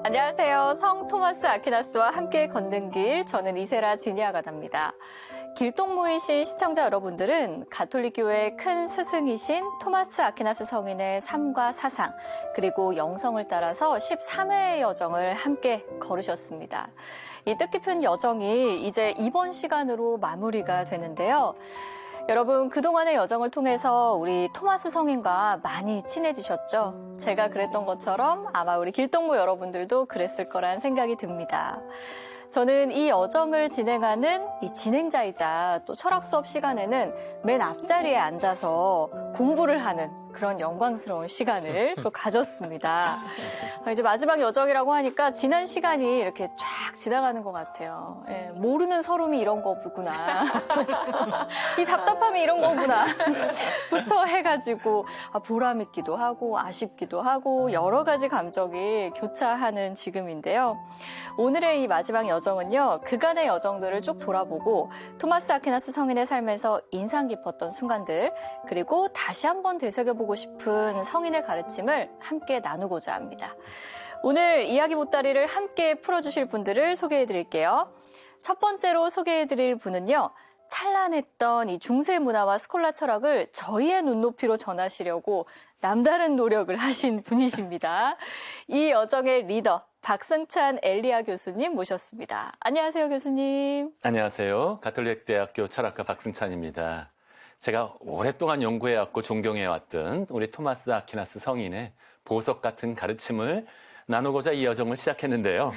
안녕하세요. 성 토마스 아퀴나스와 함께 걷는 길, 저는 이세라 지니아가답니다. 길동무이신 시청자 여러분들은 가톨릭교회의 큰 스승이신 토마스 아퀴나스 성인의 삶과 사상, 그리고 영성을 따라서 13회의 여정을 함께 걸으셨습니다. 이 뜻깊은 여정이 이제 이번 시간으로 마무리가 되는데요. 여러분, 그동안의 여정을 통해서 우리 토마스 성인과 많이 친해지셨죠? 제가 그랬던 것처럼 아마 우리 길동무 여러분들도 그랬을 거란 생각이 듭니다. 저는 이 여정을 진행하는 이 진행자이자 또 철학 수업 시간에는 맨 앞자리에 앉아서 공부를 하는 그런 영광스러운 시간을 또 가졌습니다. 이제 마지막 여정이라고 하니까 지난 시간이 이렇게 쫙 지나가는 것 같아요. 예, 모르는 서름이 이런 거구나. 이 답답함이 이런 거구나. 부터 해가지고 보람 있기도 하고 아쉽기도 하고 여러 가지 감정이 교차하는 지금인데요. 오늘의 이 마지막 여정은요. 그간의 여정들을 쭉 돌아보고 토마스 아퀴나스 성인의 삶에서 인상 깊었던 순간들, 그리고 다시 한번 되새겨보고 싶은 성인의 가르침을 함께 나누고자 합니다. 오늘 이야기 보따리를 함께 풀어주실 분들을 소개해드릴게요. 첫 번째로 소개해드릴 분은요. 찬란했던 이 중세 문화와 스콜라 철학을 저희의 눈높이로 전하시려고 남다른 노력을 하신 분이십니다. 이 여정의 리더 박승찬 엘리아 교수님 모셨습니다. 안녕하세요, 교수님. 안녕하세요. 가톨릭대학교 철학과 박승찬입니다. 제가 오랫동안 연구해왔고 존경해왔던 우리 토마스 아퀴나스 성인의 보석 같은 가르침을 나누고자 이 여정을 시작했는데요.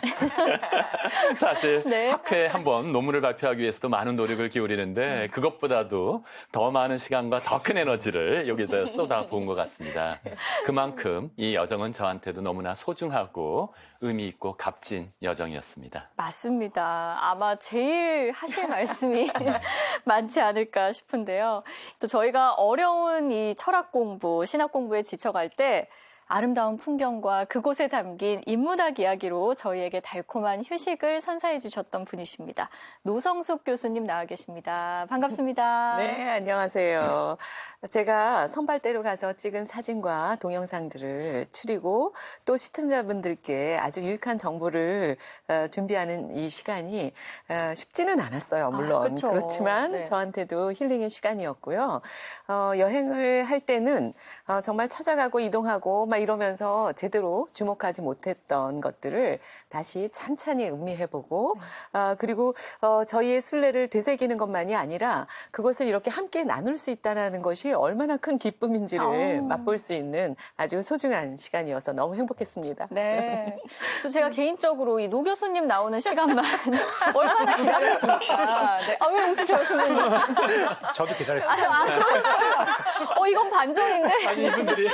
사실 네. 학회에 한번 논문을 발표하기 위해서도 많은 노력을 기울이는데 그것보다도 더 많은 시간과 더 큰 에너지를 여기다 쏟아부은 것 같습니다. 그만큼 이 여정은 저한테도 너무나 소중하고 의미 있고 값진 여정이었습니다. 맞습니다. 아마 제일 하실 말씀이 많지 않을까 싶은데요. 또 저희가 어려운 이 철학 공부, 신학 공부에 지쳐갈 때 아름다운 풍경과 그곳에 담긴 인문학 이야기로 저희에게 달콤한 휴식을 선사해 주셨던 분이십니다. 노성숙 교수님 나와 계십니다. 반갑습니다. 네, 안녕하세요. 제가 선발대로 가서 찍은 사진과 동영상들을 추리고 또 시청자분들께 아주 유익한 정보를 준비하는 이 시간이 쉽지는 않았어요, 물론. 그렇죠. 그렇지만 네. 저한테도 힐링의 시간이었고요. 여행을 할 때는 정말 찾아가고 이동하고 막 이러면서 제대로 주목하지 못했던 것들을 다시 찬찬히 음미해보고 그리고 저희의 순례를 되새기는 것만이 아니라 그것을 이렇게 함께 나눌 수 있다는 것이 얼마나 큰 기쁨인지를 맛볼 수 있는 아주 소중한 시간이어서 너무 행복했습니다. 네. 또 제가 개인적으로 이 노 교수님 나오는 시간만 얼마나 기다렸습니까? 네. 왜 웃으세요, 교수님? 저도 기다렸습니다. 이건 반전인데? 아니, 이분들이.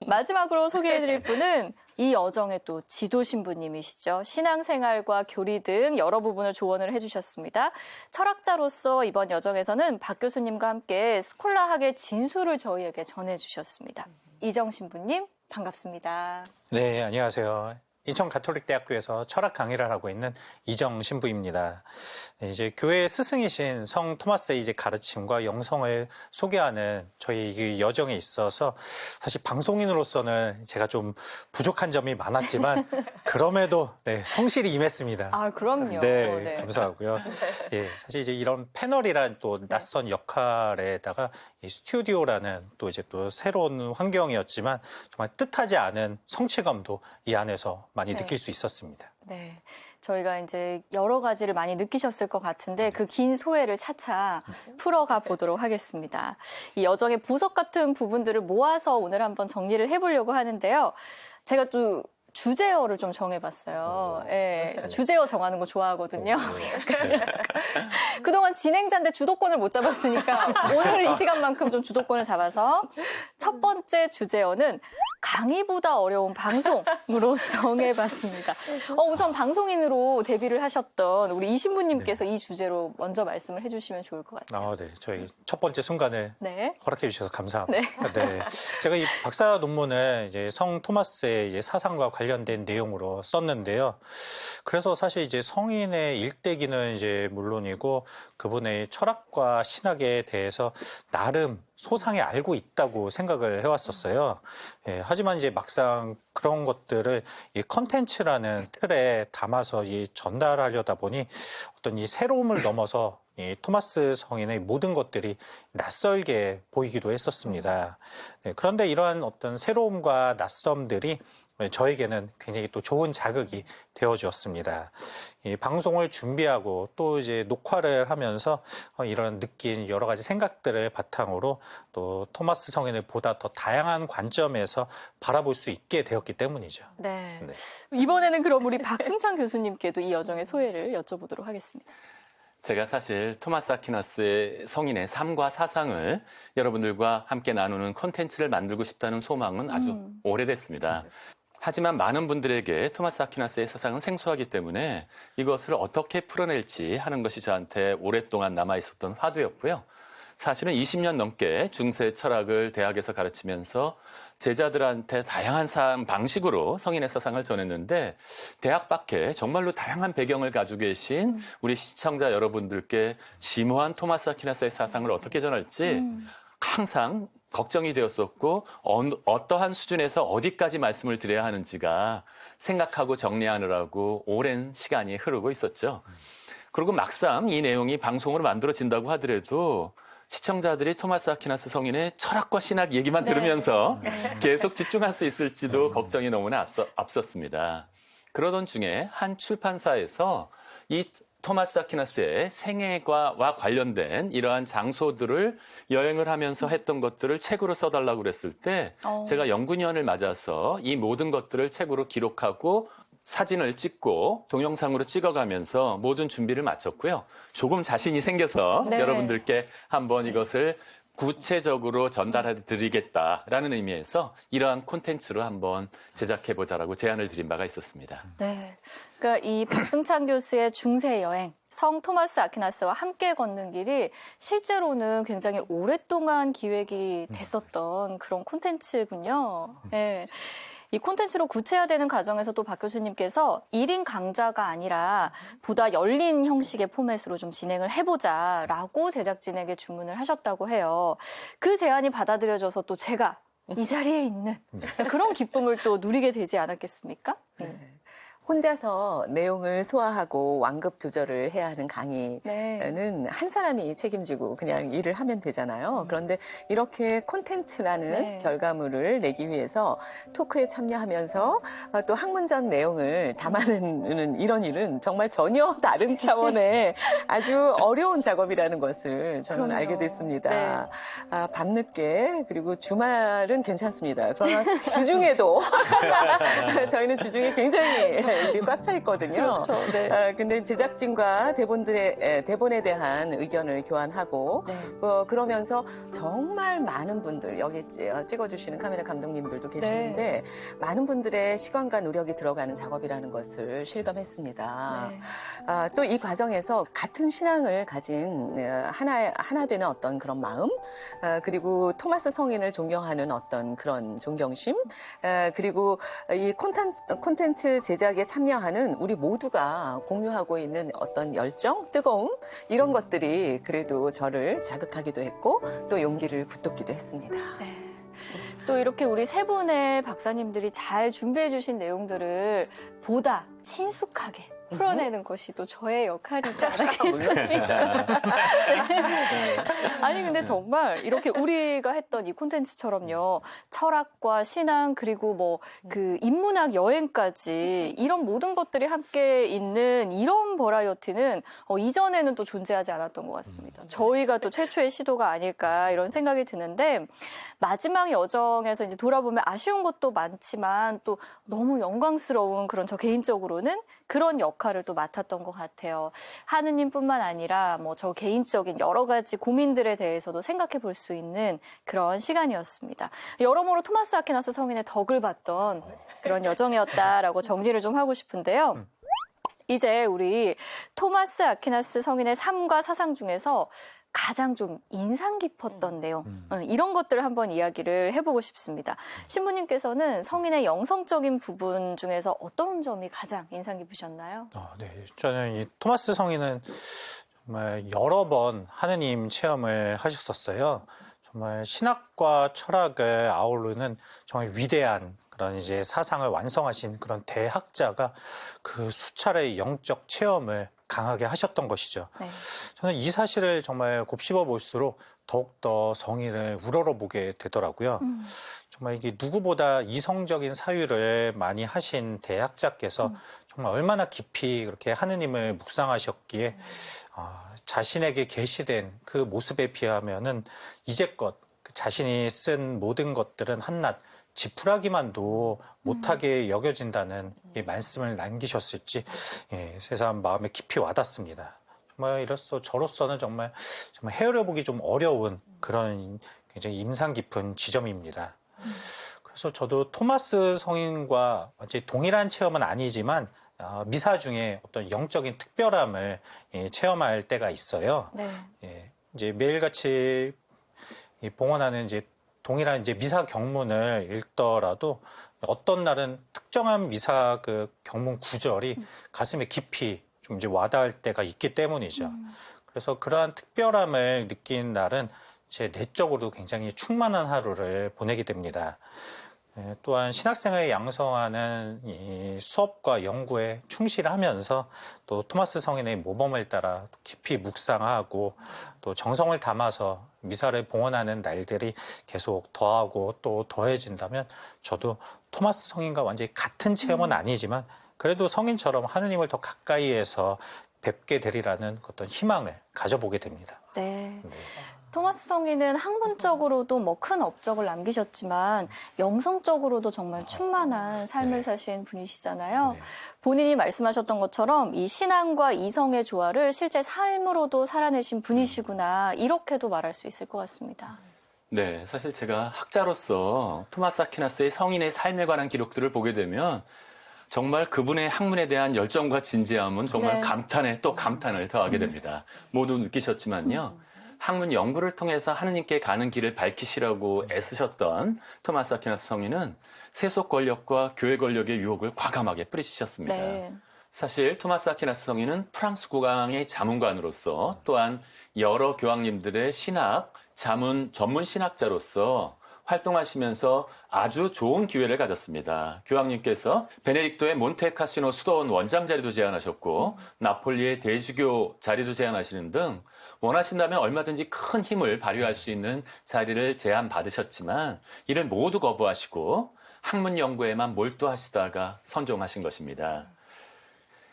마지막으로 소개해드릴 분은 이 여정의 또 지도 신부님이시죠. 신앙생활과 교리 등 여러 부분을 조언을 해주셨습니다. 철학자로서 이번 여정에서는 박 교수님과 함께 스콜라학의 진수를 저희에게 전해주셨습니다. 이정 신부님 반갑습니다. 네, 안녕하세요. 인천 가톨릭대학교에서 철학 강의를 하고 있는 이정 신부입니다. 네, 이제 교회의 스승이신 성 토마스의 이제 가르침과 영성을 소개하는 저희 이 여정에 있어서 사실 방송인으로서는 제가 좀 부족한 점이 많았지만 그럼에도 네, 성실히 임했습니다. 그럼요. 네, 네. 감사하고요. 예, 사실 이제 이런 패널이란 또 낯선 역할에다가 이 스튜디오라는 또 이제 또 새로운 환경이었지만 정말 뜻하지 않은 성취감도 이 안에서 많이 느낄 수 있었습니다. 네. 저희가 이제 여러 가지를 많이 느끼셨을 것 같은데 그 긴 소회를 차차 풀어가 보도록 하겠습니다. 이 여정의 보석 같은 부분들을 모아서 오늘 한번 정리를 해보려고 하는데요. 제가 또 주제어를 좀 정해봤어요. 예, 주제어 정하는 거 좋아하거든요. 그동안 진행자인데 주도권을 못 잡았으니까 오늘 이 시간만큼 좀 주도권을 잡아서 첫 번째 주제어는 강의보다 어려운 방송으로 정해봤습니다. 우선 방송인으로 데뷔를 하셨던 우리 이 신부님께서 이 주제로 먼저 말씀을 해주시면 좋을 것 같아요. 네, 저희 첫 번째 순간을 네. 허락해 주셔서 감사합니다. 네. 제가 이 박사 논문을 이제 성 토마스의 이제 사상과 관련된 내용으로 썼는데요. 그래서 사실 이제 성인의 일대기는 이제 물론이고 그분의 철학과 신학에 대해서 나름 소상히 알고 있다고 생각을 해왔었어요. 예, 하지만 이제 막상 그런 것들을 이 컨텐츠라는 틀에 담아서 이 전달하려다 보니 어떤 이 새로움을 넘어서 이 토마스 성인의 모든 것들이 낯설게 보이기도 했었습니다. 네, 그런데 이러한 어떤 새로움과 낯섦들이 저에게는 굉장히 또 좋은 자극이 되어 주었습니다. 이 방송을 준비하고 또 이제 녹화를 하면서 이런 느낀 여러 가지 생각들을 바탕으로 또 토마스 성인을 보다 더 다양한 관점에서 바라볼 수 있게 되었기 때문이죠. 네. 네. 이번에는 그럼 우리 박승찬 교수님께도 이 여정의 소회를 여쭤보도록 하겠습니다. 제가 사실 토마스 아퀴나스의 성인의 삶과 사상을 여러분들과 함께 나누는 콘텐츠를 만들고 싶다는 소망은 아주 오래됐습니다. 하지만 많은 분들에게 토마스 아퀴나스의 사상은 생소하기 때문에 이것을 어떻게 풀어낼지 하는 것이 저한테 오랫동안 남아있었던 화두였고요. 사실은 20년 넘게 중세 철학을 대학에서 가르치면서 제자들한테 다양한 삶 방식으로 성인의 사상을 전했는데 대학 밖에 정말로 다양한 배경을 가지고 계신 우리 시청자 여러분들께 심오한 토마스 아퀴나스의 사상을 어떻게 전할지 항상 걱정이 되었었고 어떠한 수준에서 어디까지 말씀을 드려야 하는지가 생각하고 정리하느라고 오랜 시간이 흐르고 있었죠. 그리고 막상 이 내용이 방송으로 만들어진다고 하더라도 시청자들이 토마스 아퀴나스 성인의 철학과 신학 얘기만 들으면서 계속 집중할 수 있을지도 걱정이 너무나 앞섰습니다. 그러던 중에 한 출판사에서 이 토마스 아퀴나스의 생애와 관련된 이러한 장소들을 여행을 하면서 했던 것들을 책으로 써달라고 그랬을 때 제가 연구년을 맞아서 이 모든 것들을 책으로 기록하고 사진을 찍고 동영상으로 찍어가면서 모든 준비를 마쳤고요. 조금 자신이 생겨서 네. 여러분들께 한번 이것을 구체적으로 전달해 드리겠다라는 의미에서 이러한 콘텐츠로 한번 제작해보자라고 제안을 드린 바가 있었습니다. 네. 그러니까 이 박승찬 교수의 중세 여행, 성 토마스 아퀴나스와 함께 걷는 길이 실제로는 굉장히 오랫동안 기획이 됐었던 그런 콘텐츠군요. 네. 이 콘텐츠로 구체화되는 과정에서 또 박 교수님께서 1인 강좌가 아니라 보다 열린 형식의 포맷으로 좀 진행을 해보자라고 제작진에게 주문을 하셨다고 해요. 그 제안이 받아들여져서 또 제가 이 자리에 있는 그런 기쁨을 또 누리게 되지 않았겠습니까? 혼자서 내용을 소화하고 완급 조절을 해야 하는 강의는 네. 한 사람이 책임지고 그냥 일을 하면 되잖아요. 그런데 이렇게 콘텐츠라는 네. 결과물을 내기 위해서 토크에 참여하면서 또 학문적 내용을 담아내는 이런 일은 정말 전혀 다른 차원의 아주 어려운 작업이라는 것을 저는 그럼요. 알게 됐습니다. 네. 밤늦게 그리고 주말은 괜찮습니다. 그러나 주중에도 저희는 주중에 굉장히 일이 꽉 차 있거든요. 그렇죠. 네. 근데 제작진과 대본에 대한 의견을 교환하고 네. 그러면서 정말 많은 분들 여기 찍어주시는 카메라 감독님들도 계시는데 많은 분들의 시간과 노력이 들어가는 작업이라는 것을 실감했습니다. 네. 또 이 과정에서 같은 신앙을 가진 하나 되는 어떤 그런 마음 그리고 토마스 성인을 존경하는 어떤 그런 존경심 그리고 이 콘텐츠 제작에 참여하는 우리 모두가 공유하고 있는 어떤 열정, 뜨거움 이런 것들이 그래도 저를 자극하기도 했고 또 용기를 북돋기도 했습니다. 네. 또 이렇게 우리 세 분의 박사님들이 잘 준비해 주신 내용들을 보다 친숙하게 풀어내는 것이 또 저의 역할이지 않겠습니까? 아니 근데 정말 이렇게 우리가 했던 이 콘텐츠처럼요. 철학과 신앙 그리고 뭐 그 인문학 여행까지 이런 모든 것들이 함께 있는 이런 버라이어티는 이전에는 또 존재하지 않았던 것 같습니다. 저희가 또 최초의 시도가 아닐까 이런 생각이 드는데 마지막 여정에서 이제 돌아보면 아쉬운 것도 많지만 또 너무 영광스러운 그런 저 개인적으로는 그런 역할을 또 맡았던 것 같아요. 하느님뿐만 아니라 뭐 저 개인적인 여러 가지 고민들에 대해서도 생각해 볼 수 있는 그런 시간이었습니다. 여러모로 토마스 아퀴나스 성인의 덕을 봤던 그런 여정이었다라고 정리를 좀 하고 싶은데요. 이제 우리 토마스 아퀴나스 성인의 삶과 사상 중에서 가장 좀 인상 깊었던 내용, 이런 것들을 한번 이야기를 해보고 싶습니다. 신부님께서는 성인의 영성적인 부분 중에서 어떤 점이 가장 인상 깊으셨나요? 네, 저는 이 토마스 성인은 정말 여러 번 하느님 체험을 하셨었어요. 정말 신학과 철학을 아우르는 정말 위대한 그런 이제 사상을 완성하신 그런 대학자가 그 수차례의 영적 체험을 강하게 하셨던 것이죠. 네. 저는 이 사실을 정말 곱씹어 볼수록 더욱더 성인을 우러러보게 되더라고요. 정말 이게 누구보다 이성적인 사유를 많이 하신 대학자께서 정말 얼마나 깊이 그렇게 하느님을 묵상하셨기에 자신에게 계시된 그 모습에 비하면은 이제껏 자신이 쓴 모든 것들은 한낱 지푸라기만도 못하게 여겨진다는 이 말씀을 남기셨을지 세상 마음에 깊이 와닿습니다. 정말 이로써 저로서는 정말 헤아려보기 좀 어려운 그런 굉장히 인상 깊은 지점입니다. 그래서 저도 토마스 성인과 동일한 체험은 아니지만 미사 중에 어떤 영적인 특별함을 체험할 때가 있어요. 네. 이제 매일같이 봉헌하는 이제 동일한 이제 미사 경문을 읽더라도 어떤 날은 특정한 미사 그 경문 구절이 가슴에 깊이 좀 이제 와닿을 때가 있기 때문이죠. 그래서 그러한 특별함을 느낀 날은 제 내적으로도 굉장히 충만한 하루를 보내게 됩니다. 또한 신학생을 양성하는 이 수업과 연구에 충실하면서 또 토마스 성인의 모범을 따라 깊이 묵상하고 또 정성을 담아서 미사를 봉헌하는 날들이 계속 더하고 또 더해진다면 저도 토마스 성인과 완전히 같은 체험은 아니지만 그래도 성인처럼 하느님을 더 가까이에서 뵙게 되리라는 어떤 희망을 가져보게 됩니다. 네. 토마스 성인은 학문적으로도 뭐 큰 업적을 남기셨지만 영성적으로도 정말 충만한 삶을 사신 분이시잖아요. 본인이 말씀하셨던 것처럼 이 신앙과 이성의 조화를 실제 삶으로도 살아내신 분이시구나, 이렇게도 말할 수 있을 것 같습니다. 네, 사실 제가 학자로서 토마스 아퀴나스의 성인의 삶에 관한 기록들을 보게 되면 정말 그분의 학문에 대한 열정과 진지함은 정말 네. 감탄에 또 감탄을 더하게 됩니다. 모두 느끼셨지만요. 학문 연구를 통해서 하느님께 가는 길을 밝히시라고 애쓰셨던 토마스 아퀴나스 성인은 세속 권력과 교회 권력의 유혹을 과감하게 뿌리치셨습니다. 네. 사실 토마스 아퀴나스 성인은 프랑스 국왕의 자문관으로서 또한 여러 교황님들의 신학, 자문 전문 신학자로서 활동하시면서 아주 좋은 기회를 가졌습니다. 교황님께서 베네딕토의 몬테카시노 수도원 원장 자리도 제안하셨고 나폴리의 대주교 자리도 제안하시는 등 원하신다면 얼마든지 큰 힘을 발휘할 수 있는 자리를 제안받으셨지만 이를 모두 거부하시고 학문 연구에만 몰두하시다가 선종하신 것입니다.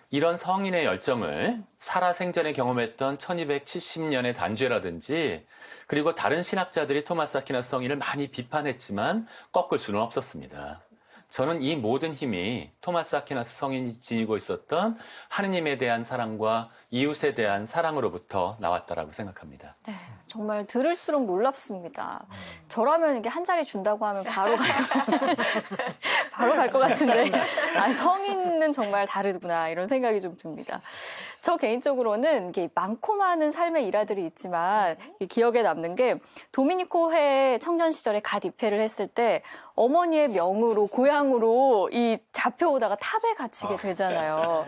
이런 성인의 열정을 살아생전에 경험했던 1270년의 단죄라든지 그리고 다른 신학자들이 토마스 아퀴나스 성인을 많이 비판했지만 꺾을 수는 없었습니다. 저는 이 모든 힘이 토마스 아퀴나스 성인이 지니고 있었던 하느님에 대한 사랑과 이웃에 대한 사랑으로부터 나왔다라고 생각합니다. 네, 정말 들을수록 놀랍습니다. 저라면 이게 한 자리 준다고 하면 바로 갈 것 같은데 성인은 정말 다르구나, 이런 생각이 좀 듭니다. 저 개인적으로는 이게 많고 많은 삶의 일화들이 있지만 기억에 남는 게 도미니코회 청년 시절에 갓 입회를 했을 때 어머니의 명으로 고향으로 이 잡혀오다가 탑에 갇히게 되잖아요.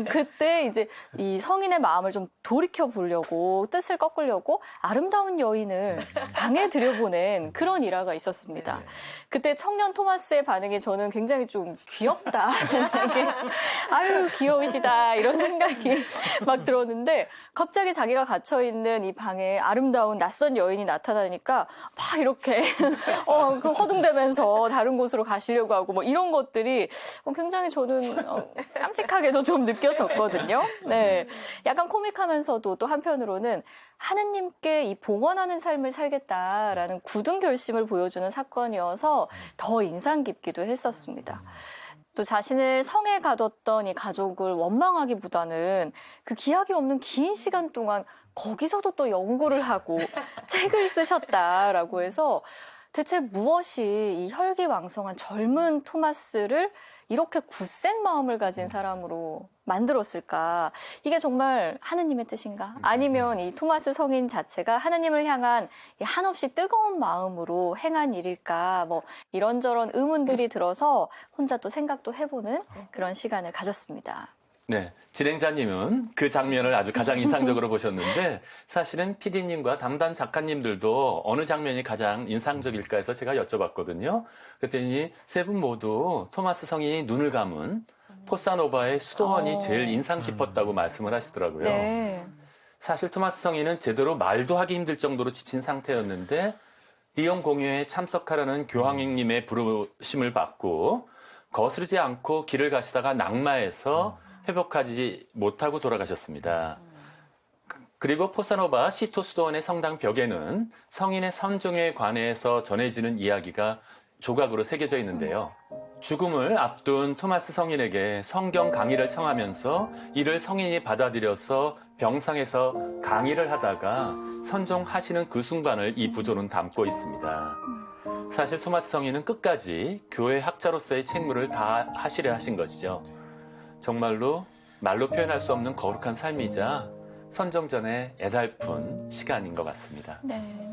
그때 이제 이 성인의 마음을 좀 돌이켜 보려고, 뜻을 꺾으려고 아름다운 여인을 방에 들여보낸 그런 일화가 있었습니다. 그때 청년 토마스의 반응이 저는 굉장히 좀 귀엽다. 아유, 귀여우시다, 이런 생각이 막 들었는데 갑자기 자기가 갇혀있는 이 방에 아름다운 낯선 여인이 나타나니까 막 이렇게 허둥대면서 다른 곳으로 가시려고 하고 뭐 이런 것들이 굉장히 저는 깜찍하게도 좀 느껴졌거든요. 네, 약간 코믹하면서도 또 한편으로는 하느님께 이 봉헌하는 삶을 살겠다라는 굳은 결심을 보여주는 사건이어서 더 인상 깊기도 했었습니다. 또 자신을 성에 가뒀던 이 가족을 원망하기보다는 그 기약이 없는 긴 시간 동안 거기서도 또 연구를 하고 책을 쓰셨다라고 해서 대체 무엇이 이 혈기왕성한 젊은 토마스를 이렇게 굳센 마음을 가진 사람으로 만들었을까? 이게 정말 하느님의 뜻인가? 아니면 이 토마스 성인 자체가 하느님을 향한 이 한없이 뜨거운 마음으로 행한 일일까? 뭐 이런저런 의문들이 들어서 혼자 또 생각도 해보는 그런 시간을 가졌습니다. 네, 진행자님은 그 장면을 아주 가장 인상적으로 보셨는데 사실은 PD님과 담당 작가님들도 어느 장면이 가장 인상적일까 해서 제가 여쭤봤거든요. 그랬더니 세 분 모두 토마스 성인이 눈을 감은 포사노바의 수도원이 제일 인상 깊었다고 말씀을 하시더라고요. 네. 사실 토마스 성인은 제대로 말도 하기 힘들 정도로 지친 상태였는데 리옹 공연에 참석하라는 교황님의 부르심을 받고 거스르지 않고 길을 가시다가 낙마해서 회복하지 못하고 돌아가셨습니다. 그리고 포사노바 시토 수도원의 성당 벽에는 성인의 선종에 관해서 전해지는 이야기가 조각으로 새겨져 있는데요. 죽음을 앞둔 토마스 성인에게 성경 강의를 청하면서 이를 성인이 받아들여서 병상에서 강의를 하다가 선종하시는 그 순간을 이 부조는 담고 있습니다. 사실 토마스 성인은 끝까지 교회 학자로서의 책무를 다 하시려 하신 것이죠. 정말로 말로 표현할 수 없는 거룩한 삶이자 선종전의 애달픈 시간인 것 같습니다. 네.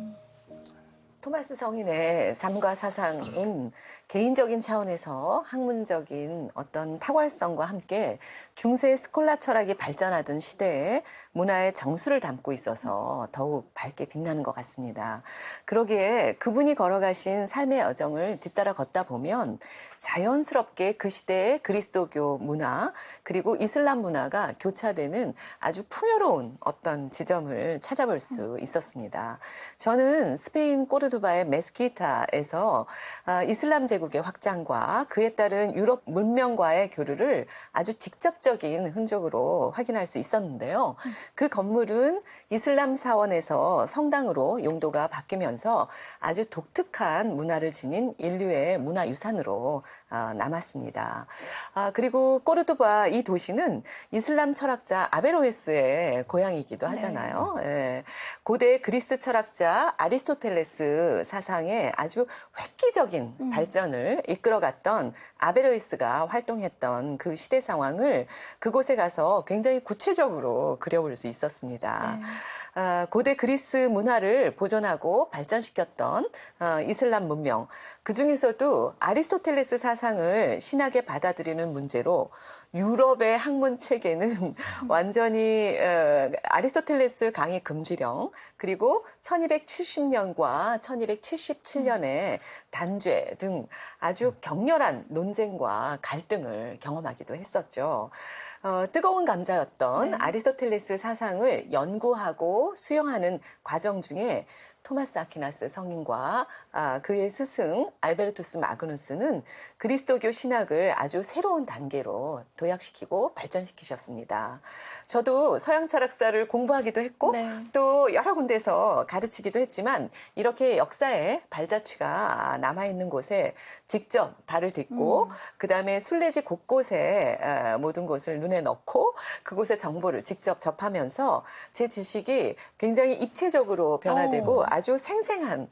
토마스 성인의 삶과 사상은 개인적인 차원에서 학문적인 어떤 탁월성과 함께 중세 스콜라 철학이 발전하던 시대에 문화의 정수를 담고 있어서 더욱 밝게 빛나는 것 같습니다. 그러기에 그분이 걸어가신 삶의 여정을 뒤따라 걷다 보면 자연스럽게 그 시대의 그리스도교 문화 그리고 이슬람 문화가 교차되는 아주 풍요로운 어떤 지점을 찾아볼 수 있었습니다. 저는 스페인 꼬르도바의 메스키타에서 이슬람 제국의 확장과 그에 따른 유럽 문명과의 교류를 아주 직접적인 흔적으로 확인할 수 있었는데요. 그 건물은 이슬람 사원에서 성당으로 용도가 바뀌면서 아주 독특한 문화를 지닌 인류의 문화유산으로 남았습니다. 그리고 꼬르도바 이 도시는 이슬람 철학자 아베로헤스의 고향이기도 하잖아요. 네. 예. 고대 그리스 철학자 아리스토텔레스 사상의 아주 획기적인 발전을 이끌어갔던 아베로헤스가 활동했던 그 시대 상황을 그곳에 가서 굉장히 구체적으로 그려볼 수 있었습니다. 네. 고대 그리스 문화를 보존하고 발전시켰던 이슬람 문명, 그 중에서도 아리스토텔레스 사상을 신학에 받아들이는 문제로 유럽의 학문 체계는 완전히 아리스토텔레스 강의 금지령 그리고 1270년과 1277년에 단죄 등 아주 격렬한 논쟁과 갈등을 경험하기도 했었죠. 뜨거운 감자였던 네. 아리스토텔레스 사상을 연구하고 수용하는 과정 중에 토마스 아퀴나스 성인과 그의 스승 알베르투스 마그누스는 그리스도교 신학을 아주 새로운 단계로 도약시키고 발전시키셨습니다. 저도 서양 철학사를 공부하기도 했고 네. 또 여러 군데서 가르치기도 했지만 이렇게 역사의 발자취가 남아있는 곳에 직접 발을 딛고 그다음에 순례지 곳곳에 모든 것을 눈에 넣고 그곳의 정보를 직접 접하면서 제 지식이 굉장히 입체적으로 변화되고 아주 생생한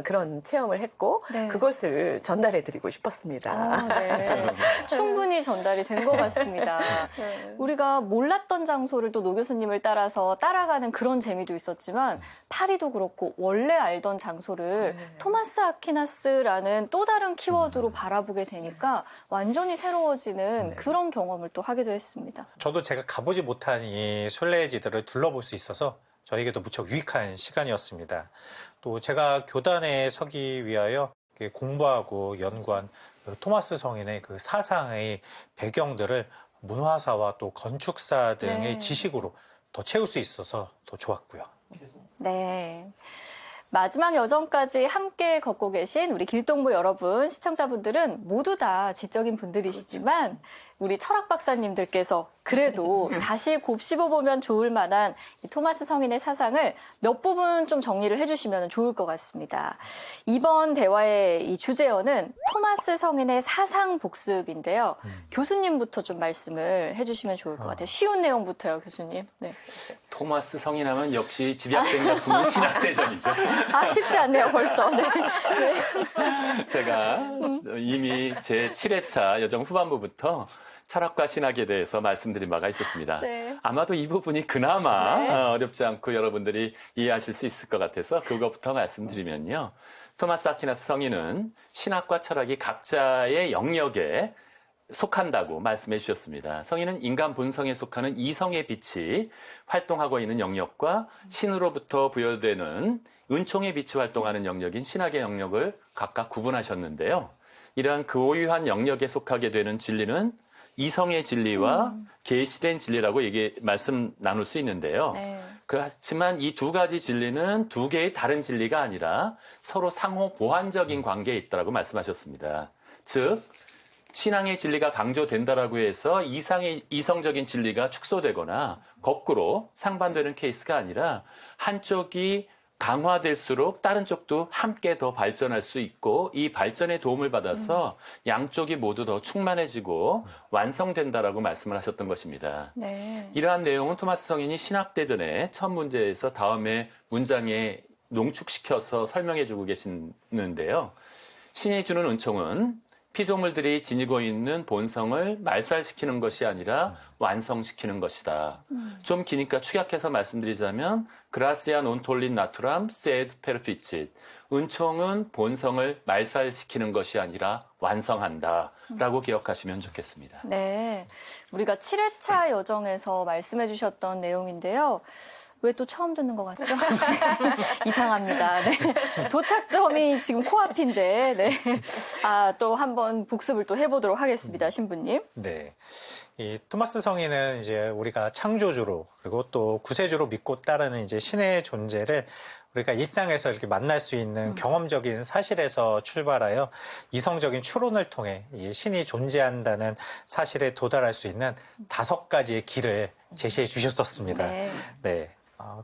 그런 체험을 했고 네. 그것을 전달해드리고 싶었습니다. 네. 충분히 전달이 된 것 같습니다. 우리가 몰랐던 장소를 또 노 교수님을 따라서 따라가는 그런 재미도 있었지만 파리도 그렇고 원래 알던 장소를 토마스 아퀴나스라는 또 다른 키워드로 바라보게 되니까 완전히 새로워지는 그런 경험을 또 하기도 했습니다. 저도 제가 가보지 못한 이 순례지들을 둘러볼 수 있어서 저에게도 무척 유익한 시간이었습니다. 또 제가 교단에 서기 위하여 공부하고 연구한 그 토마스 성인의 그 사상의 배경들을 문화사와 또 건축사 등의 네. 지식으로 더 채울 수 있어서 더 좋았고요. 네. 마지막 여정까지 함께 걷고 계신 우리 길동무 여러분, 시청자분들은 모두 다 지적인 분들이시지만 우리 철학 박사님들께서 그래도 다시 곱씹어보면 좋을 만한 이 토마스 성인의 사상을 몇 부분 좀 정리를 해주시면 좋을 것 같습니다. 이번 대화의 이 주제어는 토마스 성인의 사상 복습인데요. 교수님부터 좀 말씀을 해주시면 좋을 것 같아요. 쉬운 내용부터요, 교수님. 네. 토마스 성인하면 역시 집약된 작품은 신학대전이죠. 쉽지 않네요, 벌써. 네. 제가 이미 제 7회차 여정 후반부부터 철학과 신학에 대해서 말씀드린 바가 있었습니다. 네. 아마도 이 부분이 그나마 네. 어렵지 않고 여러분들이 이해하실 수 있을 것 같아서 그것부터 말씀드리면요. 토마스 아퀴나스 성인은 신학과 철학이 각자의 영역에 속한다고 말씀해 주셨습니다. 성인은 인간 본성에 속하는 이성의 빛이 활동하고 있는 영역과 신으로부터 부여되는 은총의 빛이 활동하는 영역인 신학의 영역을 각각 구분하셨는데요. 이러한 고유한 영역에 속하게 되는 진리는 이성의 진리와 계시된 진리라고 말씀 나눌 수 있는데요. 네. 그렇지만 이 두 가지 진리는 두 개의 다른 진리가 아니라 서로 상호 보완적인 관계에 있다고 말씀하셨습니다. 즉 신앙의 진리가 강조된다라고 해서 이성적인 진리가 축소되거나 거꾸로 상반되는 케이스가 아니라 한쪽이 강화될수록 다른 쪽도 함께 더 발전할 수 있고 이 발전에 도움을 받아서 양쪽이 모두 더 충만해지고 완성된다라고 말씀을 하셨던 것입니다. 네. 이러한 내용은 토마스 성인이 신학대전의 첫 문제에서 다음에 문장에 농축시켜서 설명해 주고 계시는데요. 신이 주는 은총은 피조물들이 지니고 있는 본성을 말살시키는 것이 아니라 완성시키는 것이다. 좀 기니까 축약해서 말씀드리자면 그라시아 논 톨린 나투람 세드 페르피치 은총은 본성을 말살시키는 것이 아니라 완성한다 라고 기억하시면 좋겠습니다. 네. 우리가 7회차 여정에서 말씀해 주셨던 내용인데요. 왜 또 처음 듣는 것 같죠? 이상합니다. 네. 도착점이 지금 코앞인데, 네. 또 한번 복습을 또 해보도록 하겠습니다, 신부님. 네. 이 토마스 성인은 이제 우리가 창조주로 그리고 또 구세주로 믿고 따르는 이제 신의 존재를 우리가 일상에서 이렇게 만날 수 있는 경험적인 사실에서 출발하여 이성적인 추론을 통해 이 신이 존재한다는 사실에 도달할 수 있는 5가지의 길을 제시해 주셨었습니다. 네. 네.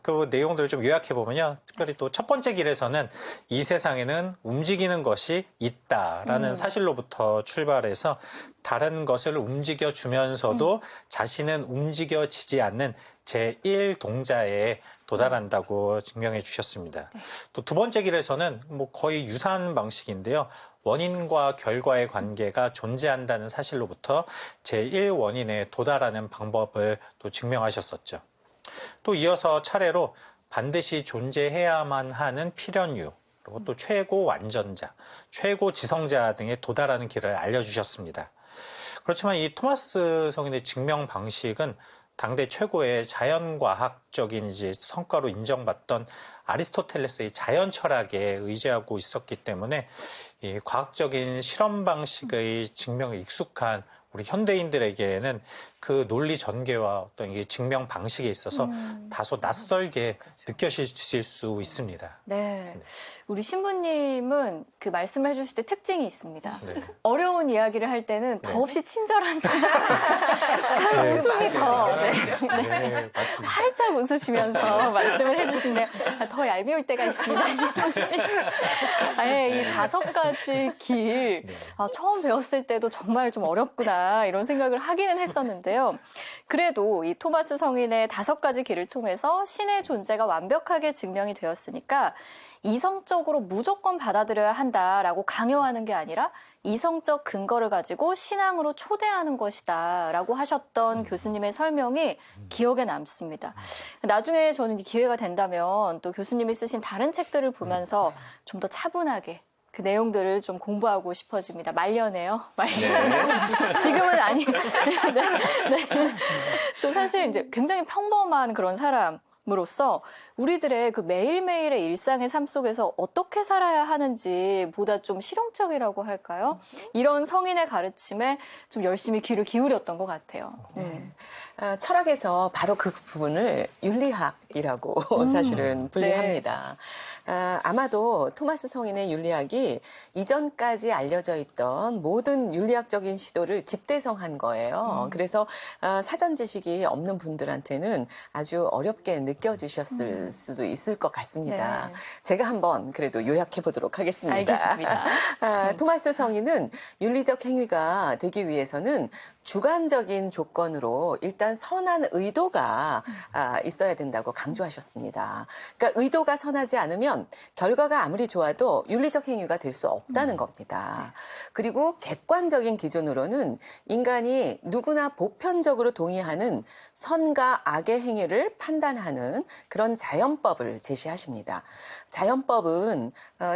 그 내용들을 좀 요약해 보면요. 특별히 또 첫 번째 길에서는 이 세상에는 움직이는 것이 있다라는 사실로부터 출발해서 다른 것을 움직여 주면서도 자신은 움직여지지 않는 제1 동자에 도달한다고 증명해 주셨습니다. 또 두 번째 길에서는 뭐 거의 유사한 방식인데요. 원인과 결과의 관계가 존재한다는 사실로부터 제1 원인에 도달하는 방법을 또 증명하셨었죠. 또 이어서 차례로 반드시 존재해야만 하는 필연유, 그리고 또 최고 완전자, 최고 지성자 등에 도달하는 길을 알려주셨습니다. 그렇지만 이 토마스 성인의 증명 방식은 당대 최고의 자연과학적인 이제 성과로 인정받던 아리스토텔레스의 자연 철학에 의지하고 있었기 때문에 이 과학적인 실험 방식의 증명에 익숙한 우리 현대인들에게는 그 논리 전개와 어떤 이 증명 방식에 있어서 다소 낯설게 느껴지실 수 있습니다. 네. 우리 신부님은 그 말씀을 해주실 때 특징이 있습니다. 네. 어려운 이야기를 할 때는 네. 더없이 친절한 표정. 네, 웃음이 더. 네. 네, 맞습니다. 활짝 웃으시면서 말씀을 해주시네요. 더 얄미울 때가 있습니다. 신부님. 이 5가지 길. 처음 배웠을 때도 정말 좀 어렵구나 이런 생각을 하기는 했었는데요. 그래도 이 토마스 성인의 5가지 길을 통해서 신의 존재가 완벽하게 증명이 되었으니까 이성적으로 무조건 받아들여야 한다라고 강요하는 게 아니라 이성적 근거를 가지고 신앙으로 초대하는 것이다 라고 하셨던 교수님의 설명이 기억에 남습니다. 나중에 저는 기회가 된다면 또 교수님이 쓰신 다른 책들을 보면서 좀 더 차분하게 그 내용들을 좀 공부하고 싶어집니다. 말려네요. 말려네요. 지금은 아니. 네. 또 사실 이제 굉장히 평범한 그런 사람으로서 우리들의 그 매일매일의 일상의 삶 속에서 어떻게 살아야 하는지 보다 좀 실용적이라고 할까요? 이런 성인의 가르침에 좀 열심히 귀를 기울였던 것 같아요. 네. 철학에서 바로 그 부분을 윤리학이라고 사실은 분류합니다. 아마도 토마스 성인의 윤리학이 이전까지 알려져 있던 모든 윤리학적인 시도를 집대성한 거예요. 그래서 사전 지식이 없는 분들한테는 아주 어렵게 느껴지셨을 수도 있을 것 같습니다. 네. 제가 한번 그래도 요약해 보도록 하겠습니다. 알겠습니다. 토마스 성인은 윤리적 행위가 되기 위해서는 주관적인 조건으로 일단 선한 의도가 있어야 된다고 강조하셨습니다. 그러니까 의도가 선하지 않으면 결과가 아무리 좋아도 윤리적 행위가 될 수 없다는 겁니다. 그리고 객관적인 기준으로는 인간이 누구나 보편적으로 동의하는 선과 악의 행위를 판단하는 그런 자연법을 제시하십니다. 자연법은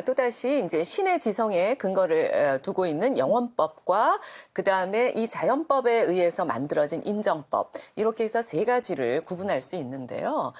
또다시 이제 신의 지성에 근거를 두고 있는 영원법과 그 다음에 이 자연법에 의해서 만들어진 인정법 이렇게 해서 세 가지를 구분할 수 있는데요.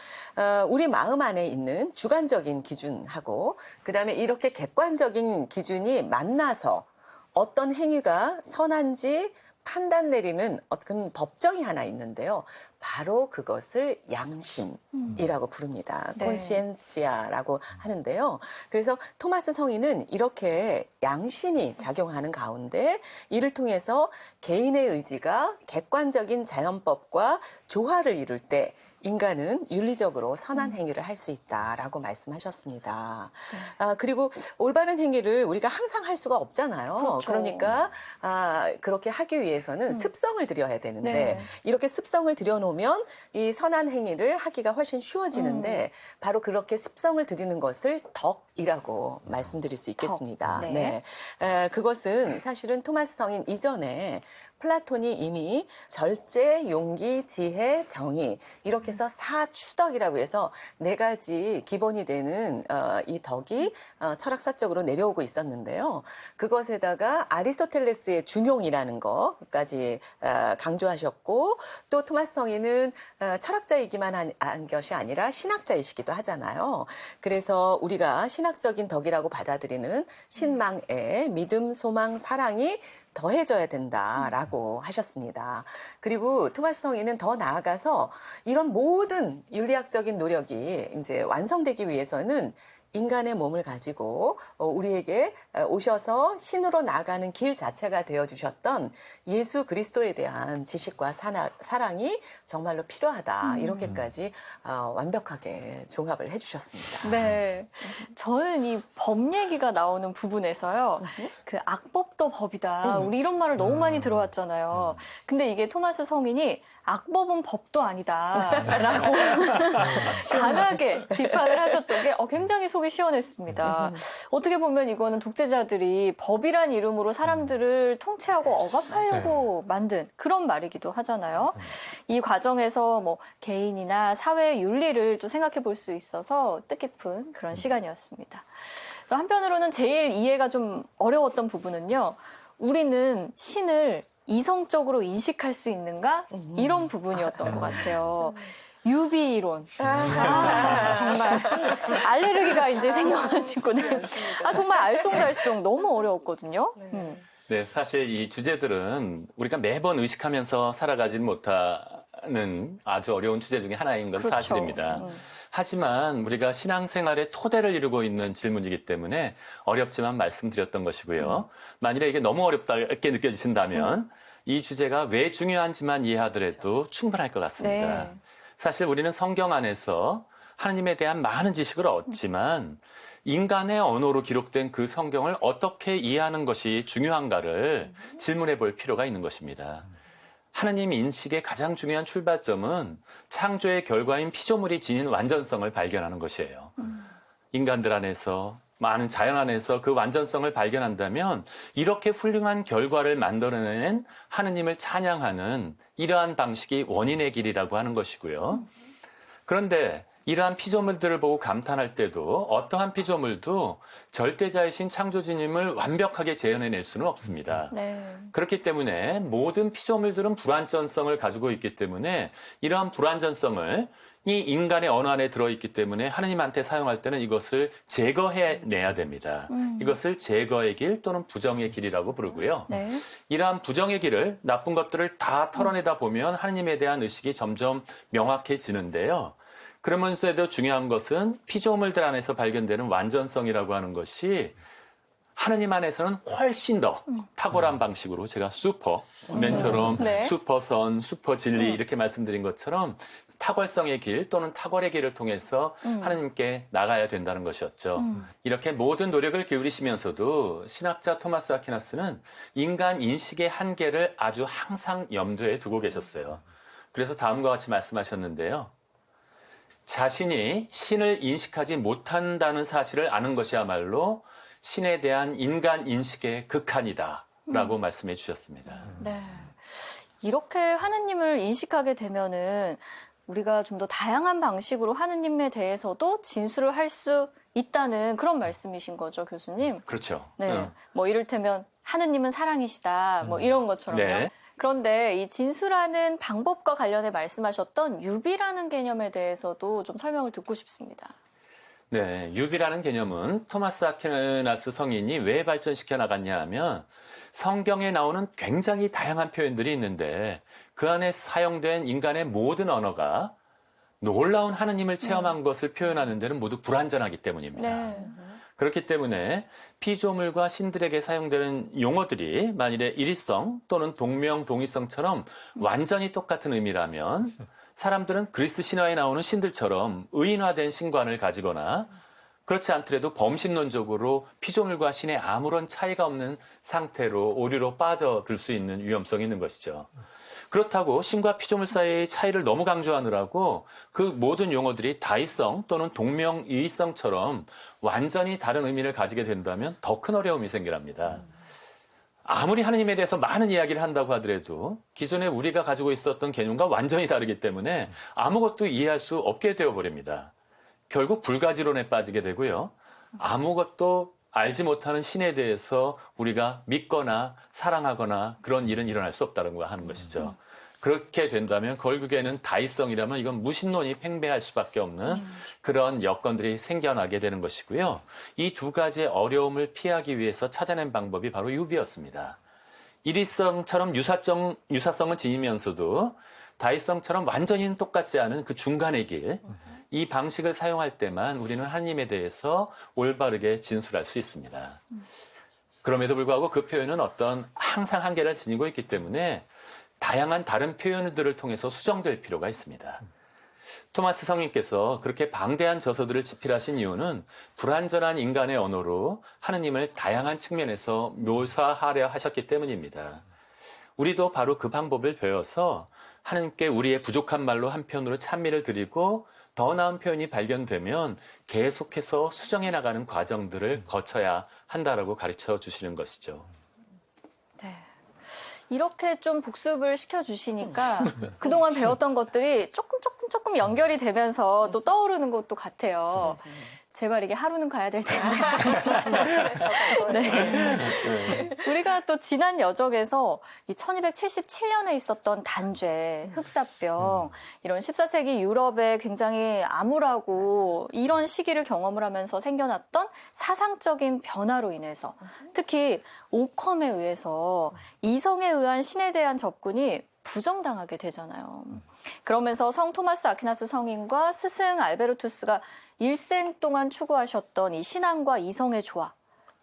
우리 마음 안에 있는 주관적인 기준하고 그 다음에 이렇게 객관적인 기준이 만나서 어떤 행위가 선한지 판단 내리는 어떤 법정이 하나 있는데요. 바로 그것을 양심이라고 부릅니다. 네. 콘시엔시아라고 하는데요. 그래서 토마스 성인은 이렇게 양심이 작용하는 가운데 이를 통해서 개인의 의지가 객관적인 자연법과 조화를 이룰 때 인간은 윤리적으로 선한 행위를 할 수 있다라고 말씀하셨습니다. 그리고 올바른 행위를 우리가 항상 할 수가 없잖아요. 그렇죠. 그러니까 그렇게 하기 위해서는 습성을 들여야 되는데 네. 이렇게 습성을 들여놓으면 이 선한 행위를 하기가 훨씬 쉬워지는데 바로 그렇게 습성을 들이는 것을 덕이라고 말씀드릴 수 있겠습니다. 덕. 네. 그것은 사실은 토마스 성인 이전에 플라톤이 이미 절제, 용기, 지혜, 정의 이렇게 해서 사추덕이라고 해서 네 가지 기본이 되는 이 덕이 철학사적으로 내려오고 있었는데요. 그것에다가 아리스토텔레스의 중용이라는 것까지 강조하셨고 또 토마스 성인은 철학자이기만 한 것이 아니라 신학자이시기도 하잖아요. 그래서 우리가 신학적인 덕이라고 받아들이는 신망에 믿음, 소망, 사랑이 더해져야 된다라고 하셨습니다. 그리고 토마스 성인은 더 나아가서 이런 모든 윤리학적인 노력이 이제 완성되기 위해서는 인간의 몸을 가지고 우리에게 오셔서 신으로 나아가는 길 자체가 되어주셨던 예수 그리스도에 대한 지식과 사랑이 정말로 필요하다. 이렇게까지 완벽하게 종합을 해주셨습니다. 네. 저는 이 법 얘기가 나오는 부분에서요. 그 악법도 법이다. 우리 이런 말을 너무 많이 들어왔잖아요. 근데 이게 토마스 성인이 악법은 법도 아니다. 라고 강하게 비판을 하셨던 게 굉장히 속이 시원했습니다. 어떻게 보면 이거는 독재자들이 법이란 이름으로 사람들을 통치하고 억압하려고 만든 그런 말이기도 하잖아요. 이 과정에서 뭐 개인이나 사회의 윤리를 또 생각해 볼 수 있어서 뜻깊은 그런 시간이었습니다. 한편으로는 제일 이해가 좀 어려웠던 부분은요. 우리는 신을 이성적으로 인식할 수 있는가? 이런 부분이었던 것 같아요. 유비이론. 정말 알레르기가 이제 생겨가지고는 정말 알쏭달쏭 너무 어려웠거든요. 네, 사실 이 주제들은 우리가 매번 의식하면서 살아가진 못하는 아주 어려운 주제 중에 하나인 건 그렇죠. 사실입니다. 하지만 우리가 신앙생활의 토대를 이루고 있는 질문이기 때문에 어렵지만 말씀드렸던 것이고요. 만일에 이게 너무 어렵게 느껴지신다면 이 주제가 왜 중요한지만 이해하더라도 충분할 것 같습니다. 네. 사실 우리는 성경 안에서 하나님에 대한 많은 지식을 얻지만 인간의 언어로 기록된 그 성경을 어떻게 이해하는 것이 중요한가를 질문해 볼 필요가 있는 것입니다. 하나님 인식의 가장 중요한 출발점은 창조의 결과인 피조물이 지닌 완전성을 발견하는 것이에요. 인간들 안에서 많은 자연 안에서 그 완전성을 발견한다면 이렇게 훌륭한 결과를 만들어낸 하느님을 찬양하는 이러한 방식이 원인의 길이라고 하는 것이고요. 그런데 이러한 피조물들을 보고 감탄할 때도 어떠한 피조물도 절대자이신 창조주님을 완벽하게 재현해낼 수는 없습니다. 네. 그렇기 때문에 모든 피조물들은 불완전성을 가지고 있기 때문에 이러한 불완전성을 이 인간의 언어 안에 들어있기 때문에 하느님한테 사용할 때는 이것을 제거해내야 됩니다. 이것을 제거의 길 또는 부정의 길이라고 부르고요. 네. 이러한 부정의 길을, 나쁜 것들을 다 털어내다 보면 하느님에 대한 의식이 점점 명확해지는데요. 그러면서도 중요한 것은 피조물들 안에서 발견되는 완전성이라고 하는 것이 하느님 안에서는 훨씬 더 탁월한 방식으로 제가 슈퍼맨처럼 네. 슈퍼선, 슈퍼진리 이렇게 말씀드린 것처럼 탁월성의 길 또는 탁월의 길을 통해서 하느님께 나가야 된다는 것이었죠. 이렇게 모든 노력을 기울이시면서도 신학자 토마스 아퀴나스는 인간 인식의 한계를 아주 항상 염두에 두고 계셨어요. 그래서 다음과 같이 말씀하셨는데요. 자신이 신을 인식하지 못한다는 사실을 아는 것이야말로 신에 대한 인간 인식의 극한이다 라고 말씀해 주셨습니다. 네. 이렇게 하느님을 인식하게 되면은 우리가 좀 더 다양한 방식으로 하느님에 대해서도 진술을 할 수 있다는 그런 말씀이신 거죠, 교수님? 그렇죠. 네. 뭐 이를테면 하느님은 사랑이시다. 뭐 이런 것처럼요. 네. 그런데 이 진술하는 방법과 관련해 말씀하셨던 유비라는 개념에 대해서도 좀 설명을 듣고 싶습니다. 네, 유비라는 개념은 토마스 아퀴나스 성인이 왜 발전시켜 나갔냐 하면 성경에 나오는 굉장히 다양한 표현들이 있는데 그 안에 사용된 인간의 모든 언어가 놀라운 하느님을 체험한 것을 표현하는 데는 모두 불완전하기 때문입니다. 네. 그렇기 때문에 피조물과 신들에게 사용되는 용어들이 만일에 일위성 또는 동명, 동의성처럼 완전히 똑같은 의미라면 사람들은 그리스 신화에 나오는 신들처럼 의인화된 신관을 가지거나 그렇지 않더라도 범신론적으로 피조물과 신에 아무런 차이가 없는 상태로 오류로 빠져들 수 있는 위험성이 있는 것이죠. 그렇다고 신과 피조물 사이의 차이를 너무 강조하느라고 그 모든 용어들이 다이성 또는 동명이의성처럼 완전히 다른 의미를 가지게 된다면 더 큰 어려움이 생기랍니다. 아무리 하느님에 대해서 많은 이야기를 한다고 하더라도 기존에 우리가 가지고 있었던 개념과 완전히 다르기 때문에 아무것도 이해할 수 없게 되어버립니다. 결국 불가지론에 빠지게 되고요. 아무것도 알지 못하는 신에 대해서 우리가 믿거나 사랑하거나 그런 일은 일어날 수 없다는 거 하는 것이죠. 그렇게 된다면 결국에는 다이성이라면 이건 무신론이 팽배할 수밖에 없는 그런 여건들이 생겨나게 되는 것이고요. 이 두 가지의 어려움을 피하기 위해서 찾아낸 방법이 바로 유비였습니다. 일위성처럼 유사성을 지니면서도 다이성처럼 완전히는 똑같지 않은 그 중간의 길, 이 방식을 사용할 때만 우리는 하나님에 대해서 올바르게 진술할 수 있습니다. 그럼에도 불구하고 그 표현은 항상 한계를 지니고 있기 때문에 다양한 다른 표현들을 통해서 수정될 필요가 있습니다. 토마스 성인께서 그렇게 방대한 저서들을 집필하신 이유는 불완전한 인간의 언어로 하느님을 다양한 측면에서 묘사하려 하셨기 때문입니다. 우리도 바로 그 방법을 배워서 하느님께 우리의 부족한 말로 한편으로 찬미를 드리고 더 나은 표현이 발견되면 계속해서 수정해 나가는 과정들을 거쳐야 한다라고 가르쳐 주시는 것이죠. 네. 이렇게 좀 복습을 시켜주시니까 그동안 배웠던 것들이 조금 연결이 되면서 또 떠오르는 것도 같아요. 제발 이게 하루는 가야 될 텐데. 네. 우리가 또 지난 여정에서 이 1277년에 있었던 단죄, 흑사병, 이런 14세기 유럽에 굉장히 암울하고 이런 시기를 경험을 하면서 생겨났던 사상적인 변화로 인해서 특히 오컴에 의해서 이성에 의한 신에 대한 접근이 부정당하게 되잖아요. 그러면서 성 토마스 아퀴나스 성인과 스승 알베르투스가 일생 동안 추구하셨던 이 신앙과 이성의 조화,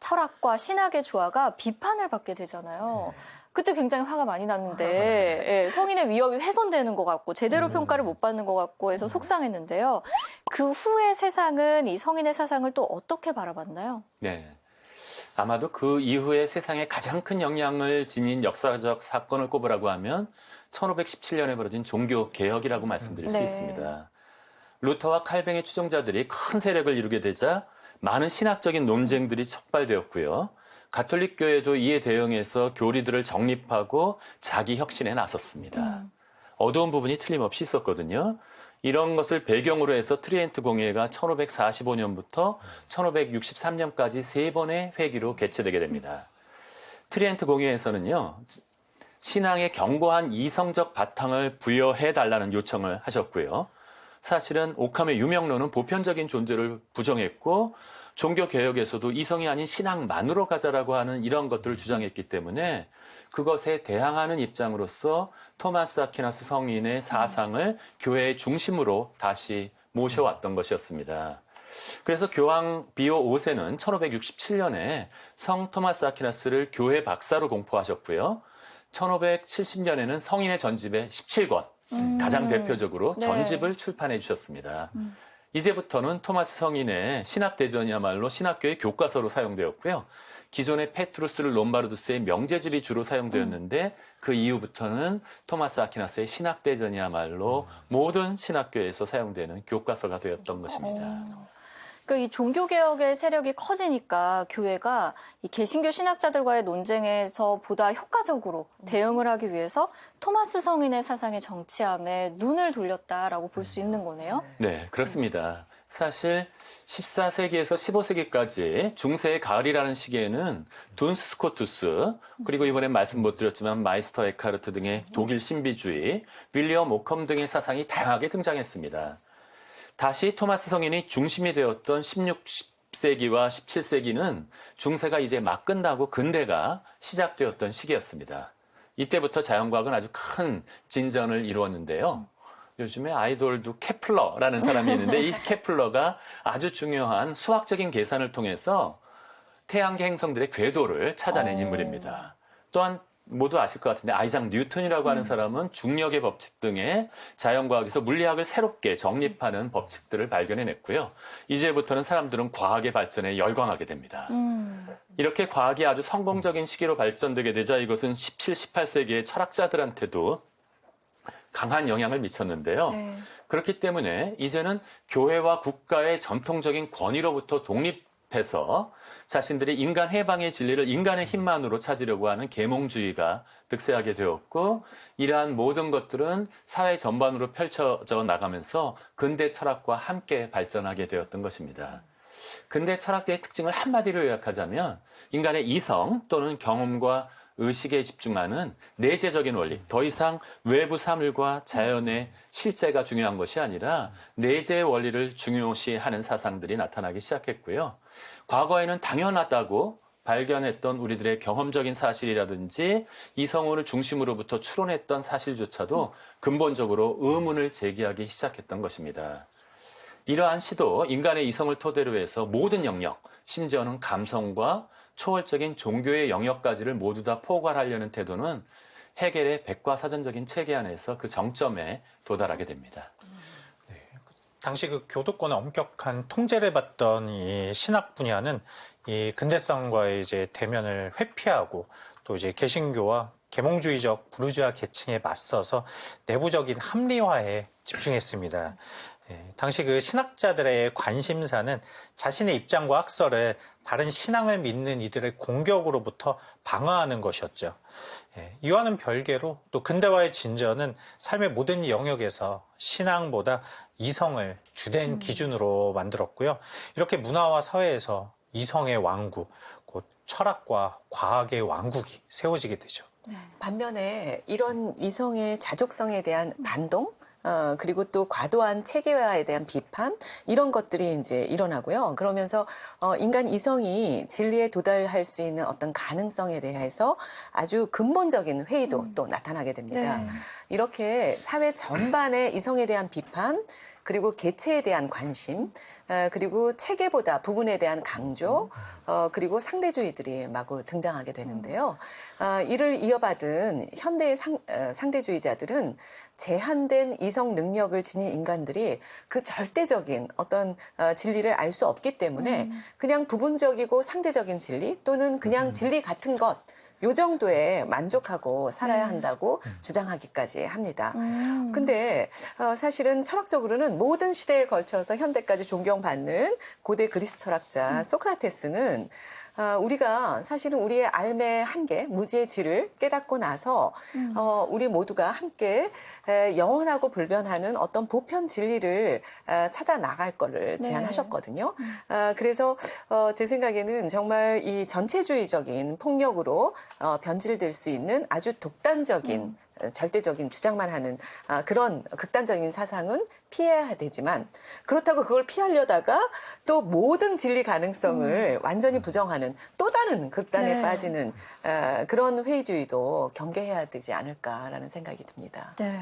철학과 신학의 조화가 비판을 받게 되잖아요. 그때 굉장히 화가 많이 났는데 예, 성인의 위협이 훼손되는 것 같고 제대로 평가를 못 받는 것 같고 해서 속상했는데요. 그 후의 세상은 이 성인의 사상을 또 어떻게 바라봤나요? 네. 아마도 그 이후에 세상에 가장 큰 영향을 지닌 역사적 사건을 꼽으라고 하면 1517년에 벌어진 종교 개혁이라고 말씀드릴 수 네. 있습니다. 루터와 칼뱅의 추종자들이 큰 세력을 이루게 되자 많은 신학적인 논쟁들이 촉발되었고요. 가톨릭 교회도 이에 대응해서 교리들을 정립하고 자기 혁신에 나섰습니다. 어두운 부분이 틀림없이 있었거든요. 이런 것을 배경으로 해서 트리엔트 공의회가 1545년부터 1563년까지 세 번의 회기로 개최되게 됩니다. 트리엔트 공의회에서는요, 신앙에 견고한 이성적 바탕을 부여해달라는 요청을 하셨고요. 사실은 오캄의 유명론은 보편적인 존재를 부정했고 종교개혁에서도 이성이 아닌 신앙만으로 가자라고 하는 이런 것들을 주장했기 때문에 그것에 대항하는 입장으로서 토마스 아퀴나스 성인의 사상을 교회의 중심으로 다시 모셔왔던 것이었습니다. 그래서 교황 비오 5세는 1567년에 성 토마스 아퀴나스를 교회 박사로 공포하셨고요. 1570년에는 성인의 전집에 17권, 가장 대표적으로 네. 전집을 출판해 주셨습니다. 이제부터는 토마스 성인의 신학대전이야말로 신학교의 교과서로 사용되었고요. 기존의 페트루스 롬바르두스의 명제집이 주로 사용되었는데 그 이후부터는 토마스 아퀴나스의 신학대전이야말로 모든 신학교에서 사용되는 교과서가 되었던 것입니다. 그러니까 이 종교개혁의 세력이 커지니까 교회가 이 개신교 신학자들과의 논쟁에서 보다 효과적으로 대응을 하기 위해서 토마스 성인의 사상의 정치함에 눈을 돌렸다라고 볼 수 있는 거네요. 네, 그렇습니다. 사실 14세기에서 15세기까지 중세의 가을이라는 시기에는 둔스 스코투스, 그리고 이번에 말씀 못 드렸지만 마이스터 에카르트 등의 독일 신비주의, 윌리엄 오컴 등의 사상이 다양하게 등장했습니다. 다시 토마스 성인이 중심이 되었던 16세기와 17세기는 중세가 이제 막 끝나고 근대가 시작되었던 시기였습니다. 이때부터 자연과학은 아주 큰 진전을 이루었는데요. 요즘에 아이돌도 케플러라는 사람이 있는데 이 케플러가 아주 중요한 수학적인 계산을 통해서 태양계 행성들의 궤도를 찾아낸 인물입니다. 또한 모두 아실 것 같은데 아이작 뉴턴이라고 하는 사람은 중력의 법칙 등의 자연과학에서 물리학을 새롭게 정립하는 법칙들을 발견해냈고요. 이제부터는 사람들은 과학의 발전에 열광하게 됩니다. 이렇게 과학이 아주 성공적인 시기로 발전되게 되자 이것은 17, 18세기의 철학자들한테도 강한 영향을 미쳤는데요. 네. 그렇기 때문에 이제는 교회와 국가의 전통적인 권위로부터 독립해서 자신들이 인간 해방의 진리를 인간의 힘만으로 찾으려고 하는 계몽주의가 득세하게 되었고 이러한 모든 것들은 사회 전반으로 펼쳐져 나가면서 근대 철학과 함께 발전하게 되었던 것입니다. 근대 철학계의 특징을 한마디로 요약하자면 인간의 이성 또는 경험과 의식에 집중하는 내재적인 원리, 더 이상 외부 사물과 자연의 실제가 중요한 것이 아니라 내재의 원리를 중요시하는 사상들이 나타나기 시작했고요. 과거에는 당연하다고 발견했던 우리들의 경험적인 사실이라든지 이성을 중심으로부터 추론했던 사실조차도 근본적으로 의문을 제기하기 시작했던 것입니다. 이러한 시도 인간의 이성을 토대로 해서 모든 영역, 심지어는 감성과 초월적인 종교의 영역까지를 모두 다 포괄하려는 태도는 헤겔의 백과사전적인 체계 안에서 그 정점에 도달하게 됩니다. 당시 그 교도권의 엄격한 통제를 받던 이 신학 분야는 이 근대성과의 이제 대면을 회피하고 또 이제 개신교와 계몽주의적 부르주아 계층에 맞서서 내부적인 합리화에 집중했습니다. 당시 그 신학자들의 관심사는 자신의 입장과 학설을 다른 신앙을 믿는 이들의 공격으로부터 방어하는 것이었죠. 이와는 별개로 또 근대화의 진전은 삶의 모든 영역에서 신앙보다 이성을 주된 기준으로 만들었고요. 이렇게 문화와 사회에서 이성의 왕국, 곧 철학과 과학의 왕국이 세워지게 되죠. 반면에 이런 이성의 자족성에 대한 반동, 그리고 또 과도한 체계화에 대한 비판 이런 것들이 이제 일어나고요. 그러면서 인간 이성이 진리에 도달할 수 있는 어떤 가능성에 대해서 아주 근본적인 회의도 또 나타나게 됩니다. 네. 이렇게 사회 전반의 이성에 대한 비판 그리고 개체에 대한 관심, 그리고 체계보다 부분에 대한 강조, 그리고 상대주의들이 마구 등장하게 되는데요. 이를 이어받은 현대의 상대주의자들은 제한된 이성 능력을 지닌 인간들이 그 절대적인 어떤 진리를 알 수 없기 때문에 그냥 부분적이고 상대적인 진리 또는 그냥 진리 같은 것 요 정도에 만족하고 살아야 한다고 주장하기까지 합니다. 근데 사실은 철학적으로는 모든 시대에 걸쳐서 현대까지 존경받는 고대 그리스 철학자 소크라테스는 우리가 사실은 우리의 삶의 한계, 무지의 질을 깨닫고 나서 우리 모두가 함께 영원하고 불변하는 어떤 보편 진리를 찾아 나갈 거를 네. 제안하셨거든요. 그래서 제 생각에는 정말 이 전체주의적인 폭력으로 변질될 수 있는 아주 독단적인 절대적인 주장만 하는 그런 극단적인 사상은 피해야 되지만 그렇다고 그걸 피하려다가 또 모든 진리 가능성을 완전히 부정하는 또 다른 극단에 네. 빠지는 그런 회의주의도 경계해야 되지 않을까라는 생각이 듭니다. 네.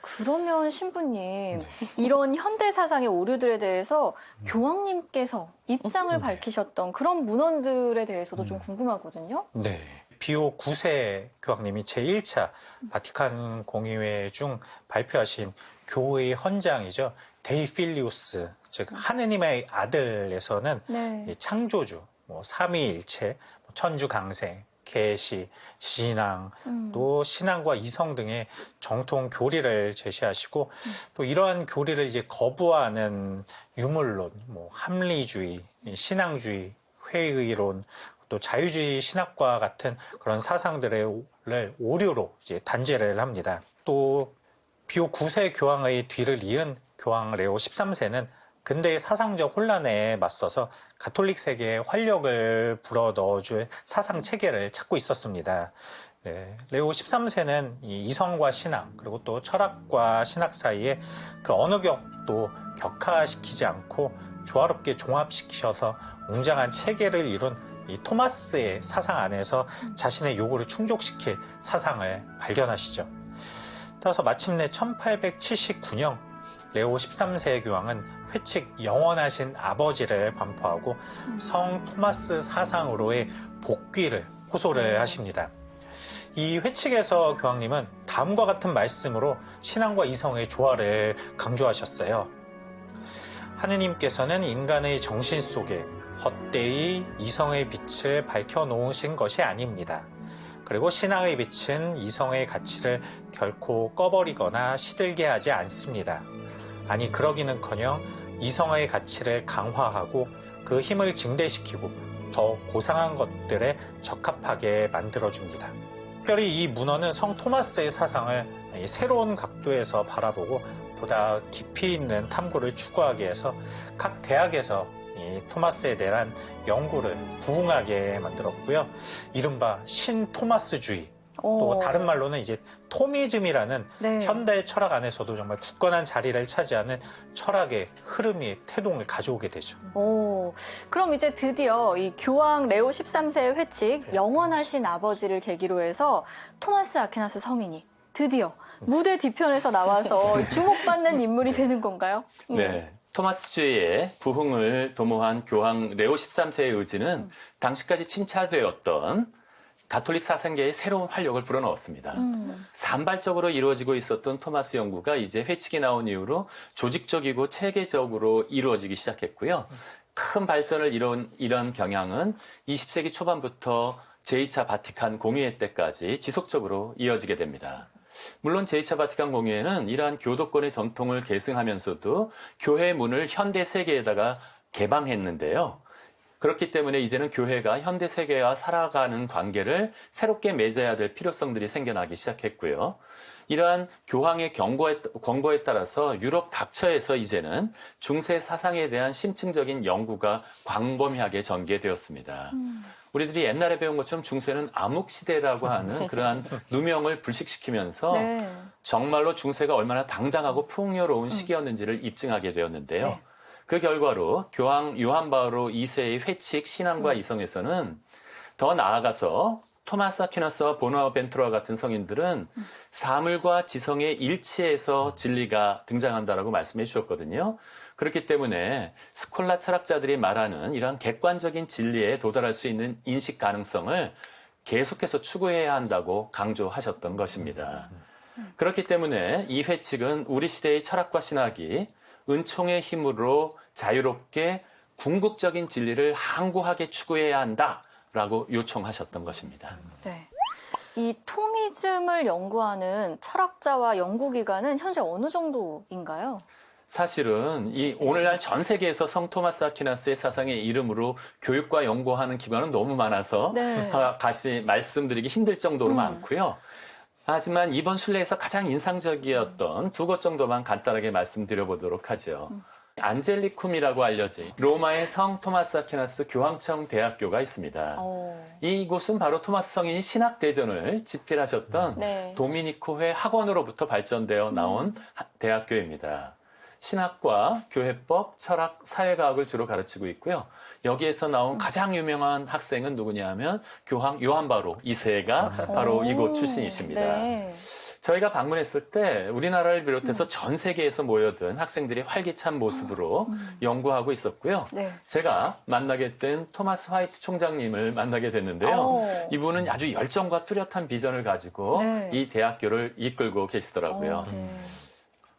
그러면 신부님, 이런 현대 사상의 오류들에 대해서 교황님께서 입장을 밝히셨던 그런 문헌들에 대해서도 좀 궁금하거든요. 네. 비오 9세 교황님이 제1차 바티칸 공의회 중 발표하신 교회의 헌장이죠. 데이 필리우스, 즉 하느님의 아들에서는 네. 이 창조주, 삼위일체, 천주강생, 계시, 신앙, 또 신앙과 이성 등의 정통 교리를 제시하시고 또 이러한 교리를 이제 거부하는 유물론, 합리주의, 신앙주의, 회의론, 또 자유주의 신학과 같은 그런 사상들을 오류로 이제 단죄를 합니다. 또 비오 9세 교황의 뒤를 이은 교황 레오 13세는 근대의 사상적 혼란에 맞서서 가톨릭 세계에 활력을 불어넣어줄 사상 체계를 찾고 있었습니다. 네, 레오 13세는 이 이성과 신앙 그리고 또 철학과 신학 사이에 그 어느 격도 격화시키지 않고 조화롭게 종합시키셔서 웅장한 체계를 이룬 이 토마스의 사상 안에서 자신의 요구를 충족시킬 사상을 발견하시죠. 따라서 마침내 1879년 레오 13세 교황은 회칙 영원하신 아버지를 반포하고 성 토마스 사상으로의 복귀를 호소를 하십니다. 이 회칙에서 교황님은 다음과 같은 말씀으로 신앙과 이성의 조화를 강조하셨어요. 하느님께서는 인간의 정신 속에 헛되이 이성의 빛을 밝혀놓으신 것이 아닙니다. 그리고 신앙의 빛은 이성의 가치를 결코 꺼버리거나 시들게 하지 않습니다. 아니 그러기는커녕 이성의 가치를 강화하고 그 힘을 증대시키고 더 고상한 것들에 적합하게 만들어줍니다. 특별히 이 문헌은 성 토마스의 사상을 새로운 각도에서 바라보고 보다 깊이 있는 탐구를 추구하기 위해서 각 대학에서 이 토마스에 대한 연구를 부흥하게 만들었고요. 이른바 신토마스주의, 또 다른 말로는 이제 토미즘이라는 네. 현대 철학 안에서도 정말 굳건한 자리를 차지하는 철학의 흐름이 태동을 가져오게 되죠. 오, 그럼 이제 드디어 이 교황 레오 13세의 회칙 영원하신 아버지를 계기로 해서 토마스 아퀴나스 성인이 드디어 무대 뒤편에서 나와서 주목받는 인물이 되는 건가요? 네. 토마스주의의 부흥을 도모한 교황 레오 13세의 의지는 당시까지 침체되었던 가톨릭 사상계의 새로운 활력을 불어넣었습니다. 산발적으로 이루어지고 있었던 토마스 연구가 이제 회칙이 나온 이후로 조직적이고 체계적으로 이루어지기 시작했고요. 큰 발전을 이룬 이런 경향은 20세기 초반부터 제2차 바티칸 공의회 때까지 지속적으로 이어지게 됩니다. 물론 제2차 바티칸 공의회는 이러한 교도권의 전통을 계승하면서도 교회의 문을 현대 세계에다가 개방했는데요. 그렇기 때문에 이제는 교회가 현대 세계와 살아가는 관계를 새롭게 맺어야 될 필요성들이 생겨나기 시작했고요. 이러한 교황의 권고에 따라서 유럽 각처에서 이제는 중세 사상에 대한 심층적인 연구가 광범위하게 전개되었습니다. 우리들이 옛날에 배운 것처럼 중세는 암흑시대라고 하는 그러한 누명을 불식시키면서 네. 정말로 중세가 얼마나 당당하고 풍요로운 시기였는지를 입증하게 되었는데요. 네. 그 결과로 교황 요한 바오로 2세의 회칙 신앙과 이성에서는 더 나아가서 토마스 아퀴나스와 보나벤투라 같은 성인들은 사물과 지성의 일치에서 진리가 등장한다라고 말씀해 주셨거든요. 그렇기 때문에 스콜라 철학자들이 말하는 이러한 객관적인 진리에 도달할 수 있는 인식 가능성을 계속해서 추구해야 한다고 강조하셨던 것입니다. 그렇기 때문에 이 회칙은 우리 시대의 철학과 신학이 은총의 힘으로 자유롭게 궁극적인 진리를 항구하게 추구해야 한다라고 요청하셨던 것입니다. 네. 이 토미즘을 연구하는 철학자와 연구기관은 현재 어느 정도인가요? 사실은 이 오늘날 전 세계에서 성 토마스 아퀴나스의 사상의 이름으로 교육과 연구하는 기관은 너무 많아서 네. 다시 말씀드리기 힘들 정도로 많고요. 하지만 이번 순례에서 가장 인상적이었던 두 곳 정도만 간단하게 말씀드려보도록 하죠. 안젤리쿰이라고 알려진 로마의 성 토마스 아퀴나스 교황청 대학교가 있습니다. 이곳은 바로 토마스 성인이 신학대전을 집필하셨던 네. 도미니코회 학원으로부터 발전되어 나온 대학교입니다. 신학과, 교회법, 철학, 사회과학을 주로 가르치고 있고요. 여기에서 나온 가장 유명한 학생은 누구냐 하면 교황 요한 바로 2세가 바로 이곳 출신이십니다. 네. 저희가 방문했을 때 우리나라를 비롯해서 전 세계에서 모여든 학생들이 활기찬 모습으로 연구하고 있었고요. 네. 제가 만나게 된 토마스 화이트 총장님을 만나게 됐는데요. 이분은 아주 열정과 뚜렷한 비전을 가지고 네. 이 대학교를 이끌고 계시더라고요. 네.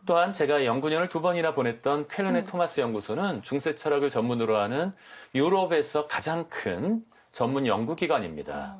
또한 제가 연구년을 2번이나 보냈던 쾰른의 토마스 연구소는 중세 철학을 전문으로 하는 유럽에서 가장 큰 전문 연구기관입니다.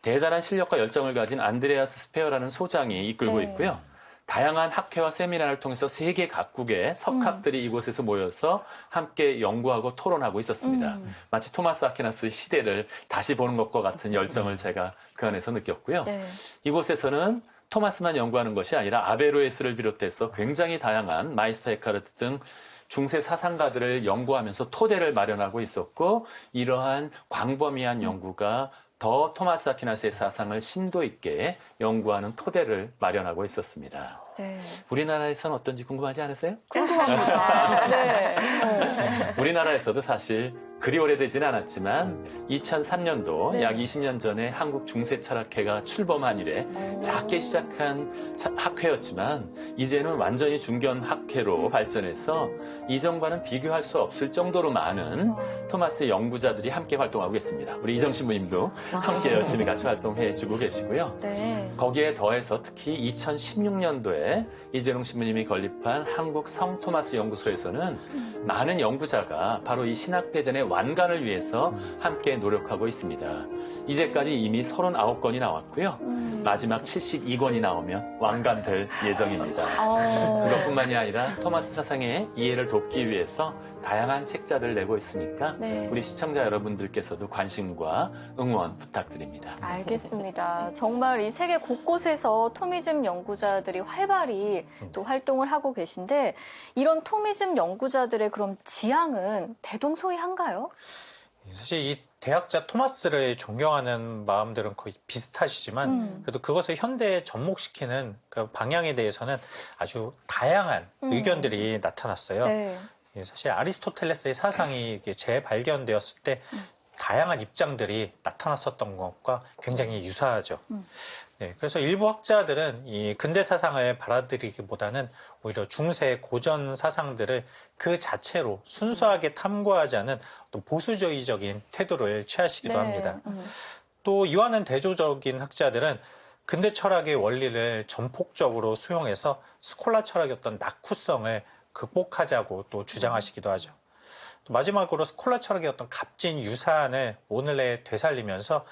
대단한 실력과 열정을 가진 안드레아스 스페어라는 소장이 이끌고 네. 있고요. 다양한 학회와 세미나를 통해서 세계 각국의 석학들이 이곳에서 모여서 함께 연구하고 토론하고 있었습니다. 마치 토마스 아퀴나스의 시대를 다시 보는 것과 같은 열정을 제가 그 안에서 느꼈고요. 네. 이곳에서는 토마스만 연구하는 것이 아니라 아베로에스를 비롯해서 굉장히 다양한 마이스터 에카르트 등 중세 사상가들을 연구하면서 토대를 마련하고 있었고, 이러한 광범위한 연구가 더 토마스 아퀴나스의 사상을 심도 있게 연구하는 토대를 마련하고 있었습니다. 네. 우리나라에서는 어떤지 궁금하지 않으세요? 궁금합니다. 네. 우리나라에서도 사실 그리 오래되지는 않았지만 2003년도 네. 약 20년 전에 한국 중세철학회가 출범한 이래 작게 시작한 학회였지만 이제는 완전히 중견 학회로 발전해서 이전과는 비교할 수 없을 정도로 많은 토마스 연구자들이 함께 활동하고 있습니다. 우리 이정 신부님도 함께 열심히 같이 활동해주고 계시고요. 네. 거기에 더해서 특히 2016년도에 이재용 신부님이 건립한 한국 성 토마스 연구소에서는 많은 연구자가 바로 이 신학대전의 완간을 위해서 함께 노력하고 있습니다. 이제까지 이미 39건이 나왔고요. 마지막 72권이 나오면 완간될 예정입니다. 그것뿐만이 아니라 토마스 사상의 이해를 돕기 위해서 다양한 책자들을 내고 있으니까 네. 우리 시청자 여러분들께서도 관심과 응원 부탁드립니다. 알겠습니다. 정말 이 세계 곳곳에서 토미즘 연구자들이 활발히 또 활동을 하고 계신데, 이런 토미즘 연구자들의 그럼 지향은 대동소이한가요? 사실 이 대학자 토마스를 존경하는 마음들은 거의 비슷하시지만 그래도 그것을 현대에 접목시키는 그 방향에 대해서는 아주 다양한 의견들이 나타났어요. 네. 사실 아리스토텔레스의 사상이 재발견되었을 때 다양한 입장들이 나타났었던 것과 굉장히 유사하죠. 네, 그래서 일부 학자들은 이 근대 사상을 받아들이기보다는 오히려 중세 고전 사상들을 그 자체로 순수하게 탐구하지 않은 어떤 보수주의적인 태도를 취하시기도 네. 합니다. 또 이와는 대조적인 학자들은 근대 철학의 원리를 전폭적으로 수용해서 스콜라 철학의 어떤 낙후성을 극복하자고 또 주장하시기도 하죠. 또 마지막으로 스콜라 철학의 어떤 값진 유산을 오늘에 되살리면서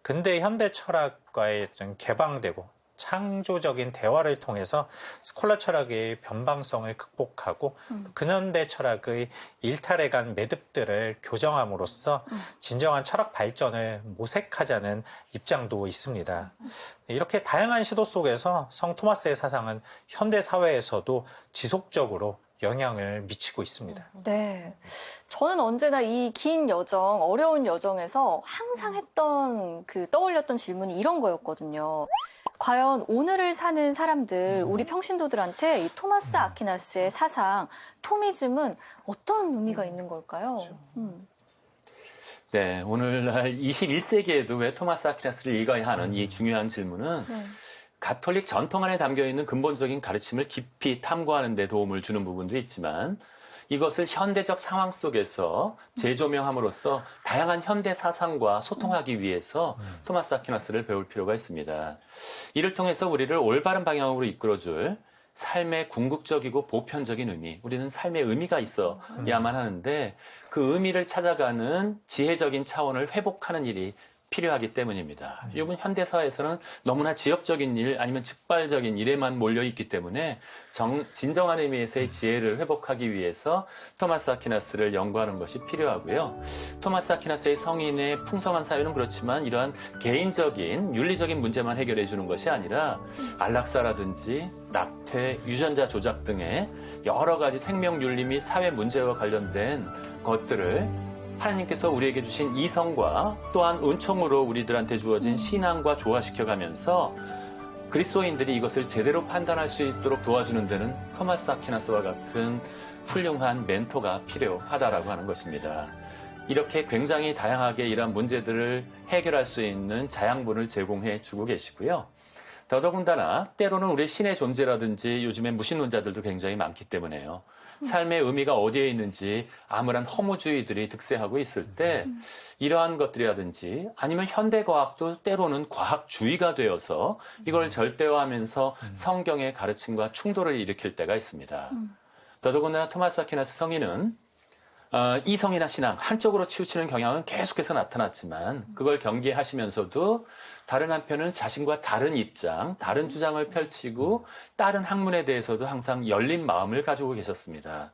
근대 현대 철학과의 좀 개방되고 창조적인 대화를 통해서 스콜라 철학의 변방성을 극복하고 근현대 철학의 일탈해간 매듭들을 교정함으로써 진정한 철학 발전을 모색하자는 입장도 있습니다. 이렇게 다양한 시도 속에서 성 토마스의 사상은 현대 사회에서도 지속적으로 영향을 미치고 있습니다. 네. 저는 언제나 이 긴 여정, 어려운 여정에서 항상 했던 떠올렸던 질문이 이런 거였거든요. 과연 오늘을 사는 사람들, 우리 평신도들한테 이 토마스 아퀴나스의 사상, 토미즘은 어떤 의미가 있는 걸까요? 네, 오늘날 21세기에도 왜 토마스 아퀴나스를 읽어야 하는 이 중요한 질문은 네. 가톨릭 전통 안에 담겨있는 근본적인 가르침을 깊이 탐구하는 데 도움을 주는 부분도 있지만 이것을 현대적 상황 속에서 재조명함으로써 다양한 현대 사상과 소통하기 위해서 토마스 아퀴나스를 배울 필요가 있습니다. 이를 통해서 우리를 올바른 방향으로 이끌어줄 삶의 궁극적이고 보편적인 의미, 우리는 삶의 의미가 있어야만 하는데 그 의미를 찾아가는 지혜적인 차원을 회복하는 일이 필요하기 때문입니다. 요번 현대사회에서는 너무나 지엽적인 일 아니면 즉발적인 일에만 몰려있기 때문에 진정한 의미에서의 지혜를 회복하기 위해서 토마스 아퀴나스를 연구하는 것이 필요하고요. 토마스 아퀴나스의 성인의 풍성한 사유는 그렇지만 이러한 개인적인 윤리적인 문제만 해결해 주는 것이 아니라 안락사라든지 낙태, 유전자 조작 등의 여러 가지 생명윤리 및 사회 문제와 관련된 것들을 하나님께서 우리에게 주신 이성과 또한 은총으로 우리들한테 주어진 신앙과 조화시켜가면서 그리스도인들이 이것을 제대로 판단할 수 있도록 도와주는 데는 토마스 아퀴나스와 같은 훌륭한 멘토가 필요하다라고 하는 것입니다. 이렇게 굉장히 다양하게 이러한 문제들을 해결할 수 있는 자양분을 제공해 주고 계시고요. 더더군다나 때로는 우리 신의 존재라든지 요즘에 무신론자들도 굉장히 많기 때문에요. 삶의 의미가 어디에 있는지 암울한 허무주의들이 득세하고 있을 때 이러한 것들이라든지 아니면 현대과학도 때로는 과학주의가 되어서 이걸 절대화하면서 성경의 가르침과 충돌을 일으킬 때가 있습니다. 더더군다나 토마스 아퀴나스 성인은 이성이나 신앙 한쪽으로 치우치는 경향은 계속해서 나타났지만 그걸 경계하시면서도 다른 한편은 자신과 다른 입장, 다른 주장을 펼치고 다른 학문에 대해서도 항상 열린 마음을 가지고 계셨습니다.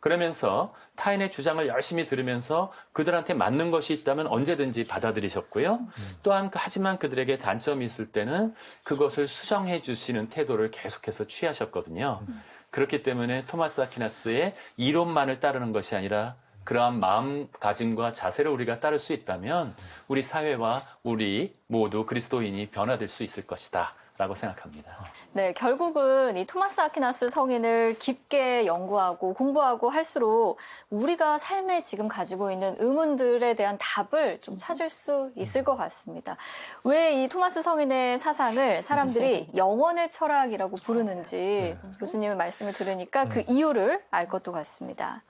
그러면서 타인의 주장을 열심히 들으면서 그들한테 맞는 것이 있다면 언제든지 받아들이셨고요. 또한 하지만 그들에게 단점이 있을 때는 그것을 수정해 주시는 태도를 계속해서 취하셨거든요. 그렇기 때문에 토마스 아퀴나스의 이론만을 따르는 것이 아니라 그러한 마음가짐과 자세를 우리가 따를 수 있다면 우리 사회와 우리 모두 그리스도인이 변화될 수 있을 것이다 라고 생각합니다. 네, 결국은 이 토마스 아퀴나스 성인을 깊게 연구하고 공부하고 할수록 우리가 삶에 지금 가지고 있는 의문들에 대한 답을 좀 찾을 수 있을 것 같습니다. 왜 이 토마스 성인의 사상을 사람들이 영혼의 철학이라고 부르는지 교수님의 말씀을 들으니까 그 이유를 알 것도 같습니다.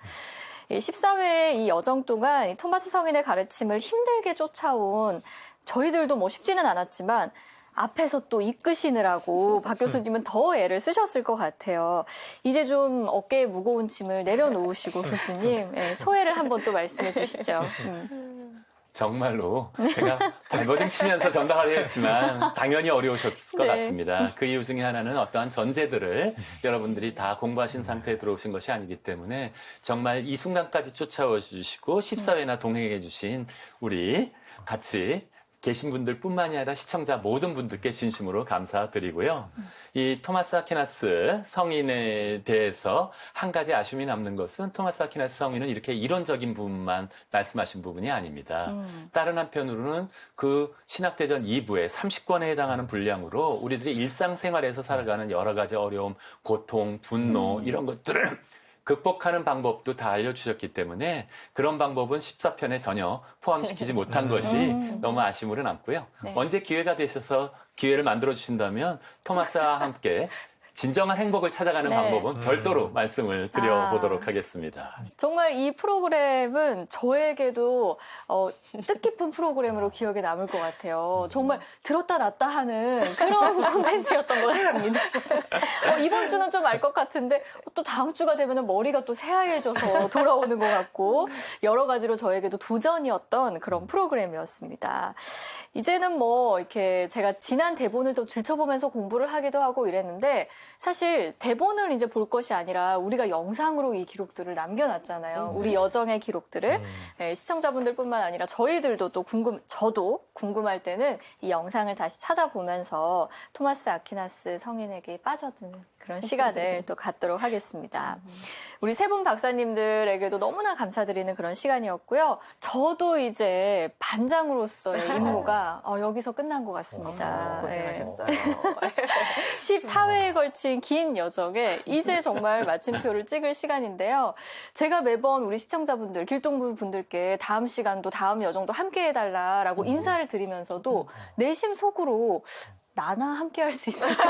14회의 이 여정 동안 이 토마스 성인의 가르침을 힘들게 쫓아온 저희들도 뭐 쉽지는 않았지만 앞에서 또 이끄시느라고 박 교수님은 더 애를 쓰셨을 것 같아요. 이제 좀 어깨에 무거운 짐을 내려놓으시고 교수님 소회를 한번 또 말씀해 주시죠. 정말로 제가 발버둥 치면서 전달을 했지만 당연히 어려우셨을 것 네. 같습니다. 그 이유 중에 하나는 어떠한 전제들을 여러분들이 다 공부하신 상태에 들어오신 것이 아니기 때문에 정말 이 순간까지 쫓아와 주시고 14회나 동행해 주신 우리 같이 계신 분들 뿐만이 아니라 시청자 모든 분들께 진심으로 감사드리고요. 이 토마스 아퀴나스 성인에 대해서 한 가지 아쉬움이 남는 것은 토마스 아퀴나스 성인은 이렇게 이론적인 부분만 말씀하신 부분이 아닙니다. 다른 한편으로는 그 신학대전 2부의 30권에 해당하는 분량으로 우리들이 일상생활에서 살아가는 여러 가지 어려움, 고통, 분노 이런 것들을 극복하는 방법도 다 알려주셨기 때문에 그런 방법은 14편에 전혀 포함시키지 못한 것이 너무 아쉬움으로 남고요. 네. 언제 기회가 되셔서 기회를 만들어 주신다면 토마스와 함께 진정한 행복을 찾아가는 네. 방법은 별도로 말씀을 드려보도록 하겠습니다. 정말 이 프로그램은 저에게도 뜻깊은 프로그램으로 기억에 남을 것 같아요. 정말 들었다 놨다 하는 그런 콘텐츠였던 것 같습니다. 이번 주는 좀 알 것 같은데 또 다음 주가 되면 머리가 또 새하얘져서 돌아오는 것 같고 여러 가지로 저에게도 도전이었던 그런 프로그램이었습니다. 이제는 뭐 이렇게 제가 지난 대본을 또 들춰보면서 공부를 하기도 하고 이랬는데 사실 대본을 이제 볼 것이 아니라 우리가 영상으로 이 기록들을 남겨놨잖아요. 우리 여정의 기록들을 시청자분들뿐만 아니라 저희들도 또 저도 궁금할 때는 이 영상을 다시 찾아보면서 토마스 아퀴나스 성인에게 빠져드는 그런 시간을 또 갖도록 하겠습니다. 우리 세 분 박사님들에게도 너무나 감사드리는 그런 시간이었고요. 저도 이제 반장으로서의 임무가 여기서 끝난 것 같습니다. 고생하셨어요. 14회에 걸친 긴 여정에 이제 정말 마침표를 찍을 시간인데요. 제가 매번 우리 시청자분들, 길동부 분들께 다음 시간도 다음 여정도 함께 해달라라고 인사를 드리면서도 내심 속으로 나나 함께 할 수 있을까?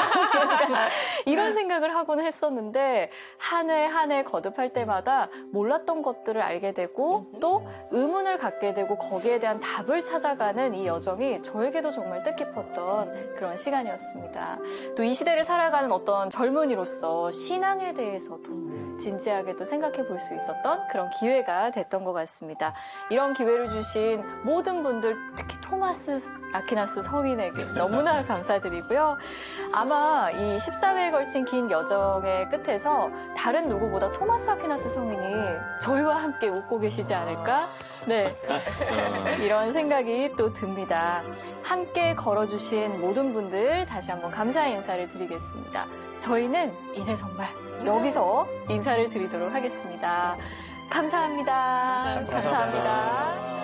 이런 생각을 하곤 했었는데 한 해 한 해 거듭할 때마다 몰랐던 것들을 알게 되고 또 의문을 갖게 되고 거기에 대한 답을 찾아가는 이 여정이 저에게도 정말 뜻깊었던 그런 시간이었습니다. 또 이 시대를 살아가는 어떤 젊은이로서 신앙에 대해서도 진지하게 또 생각해 볼 수 있었던 그런 기회가 됐던 것 같습니다. 이런 기회를 주신 모든 분들, 특히 토마스 아퀴나스 성인에게 너무나 감사드리고요. 아마 이 14회에 걸친 긴 여정의 끝에서 다른 누구보다 토마스 아퀴나스 성인이 저희와 함께 웃고 계시지 않을까? 네. 이런 생각이 또 듭니다. 함께 걸어주신 모든 분들 다시 한번 감사의 인사를 드리겠습니다. 저희는 이제 정말 여기서 인사를 드리도록 하겠습니다. 감사합니다. 감사합니다. 감사합니다.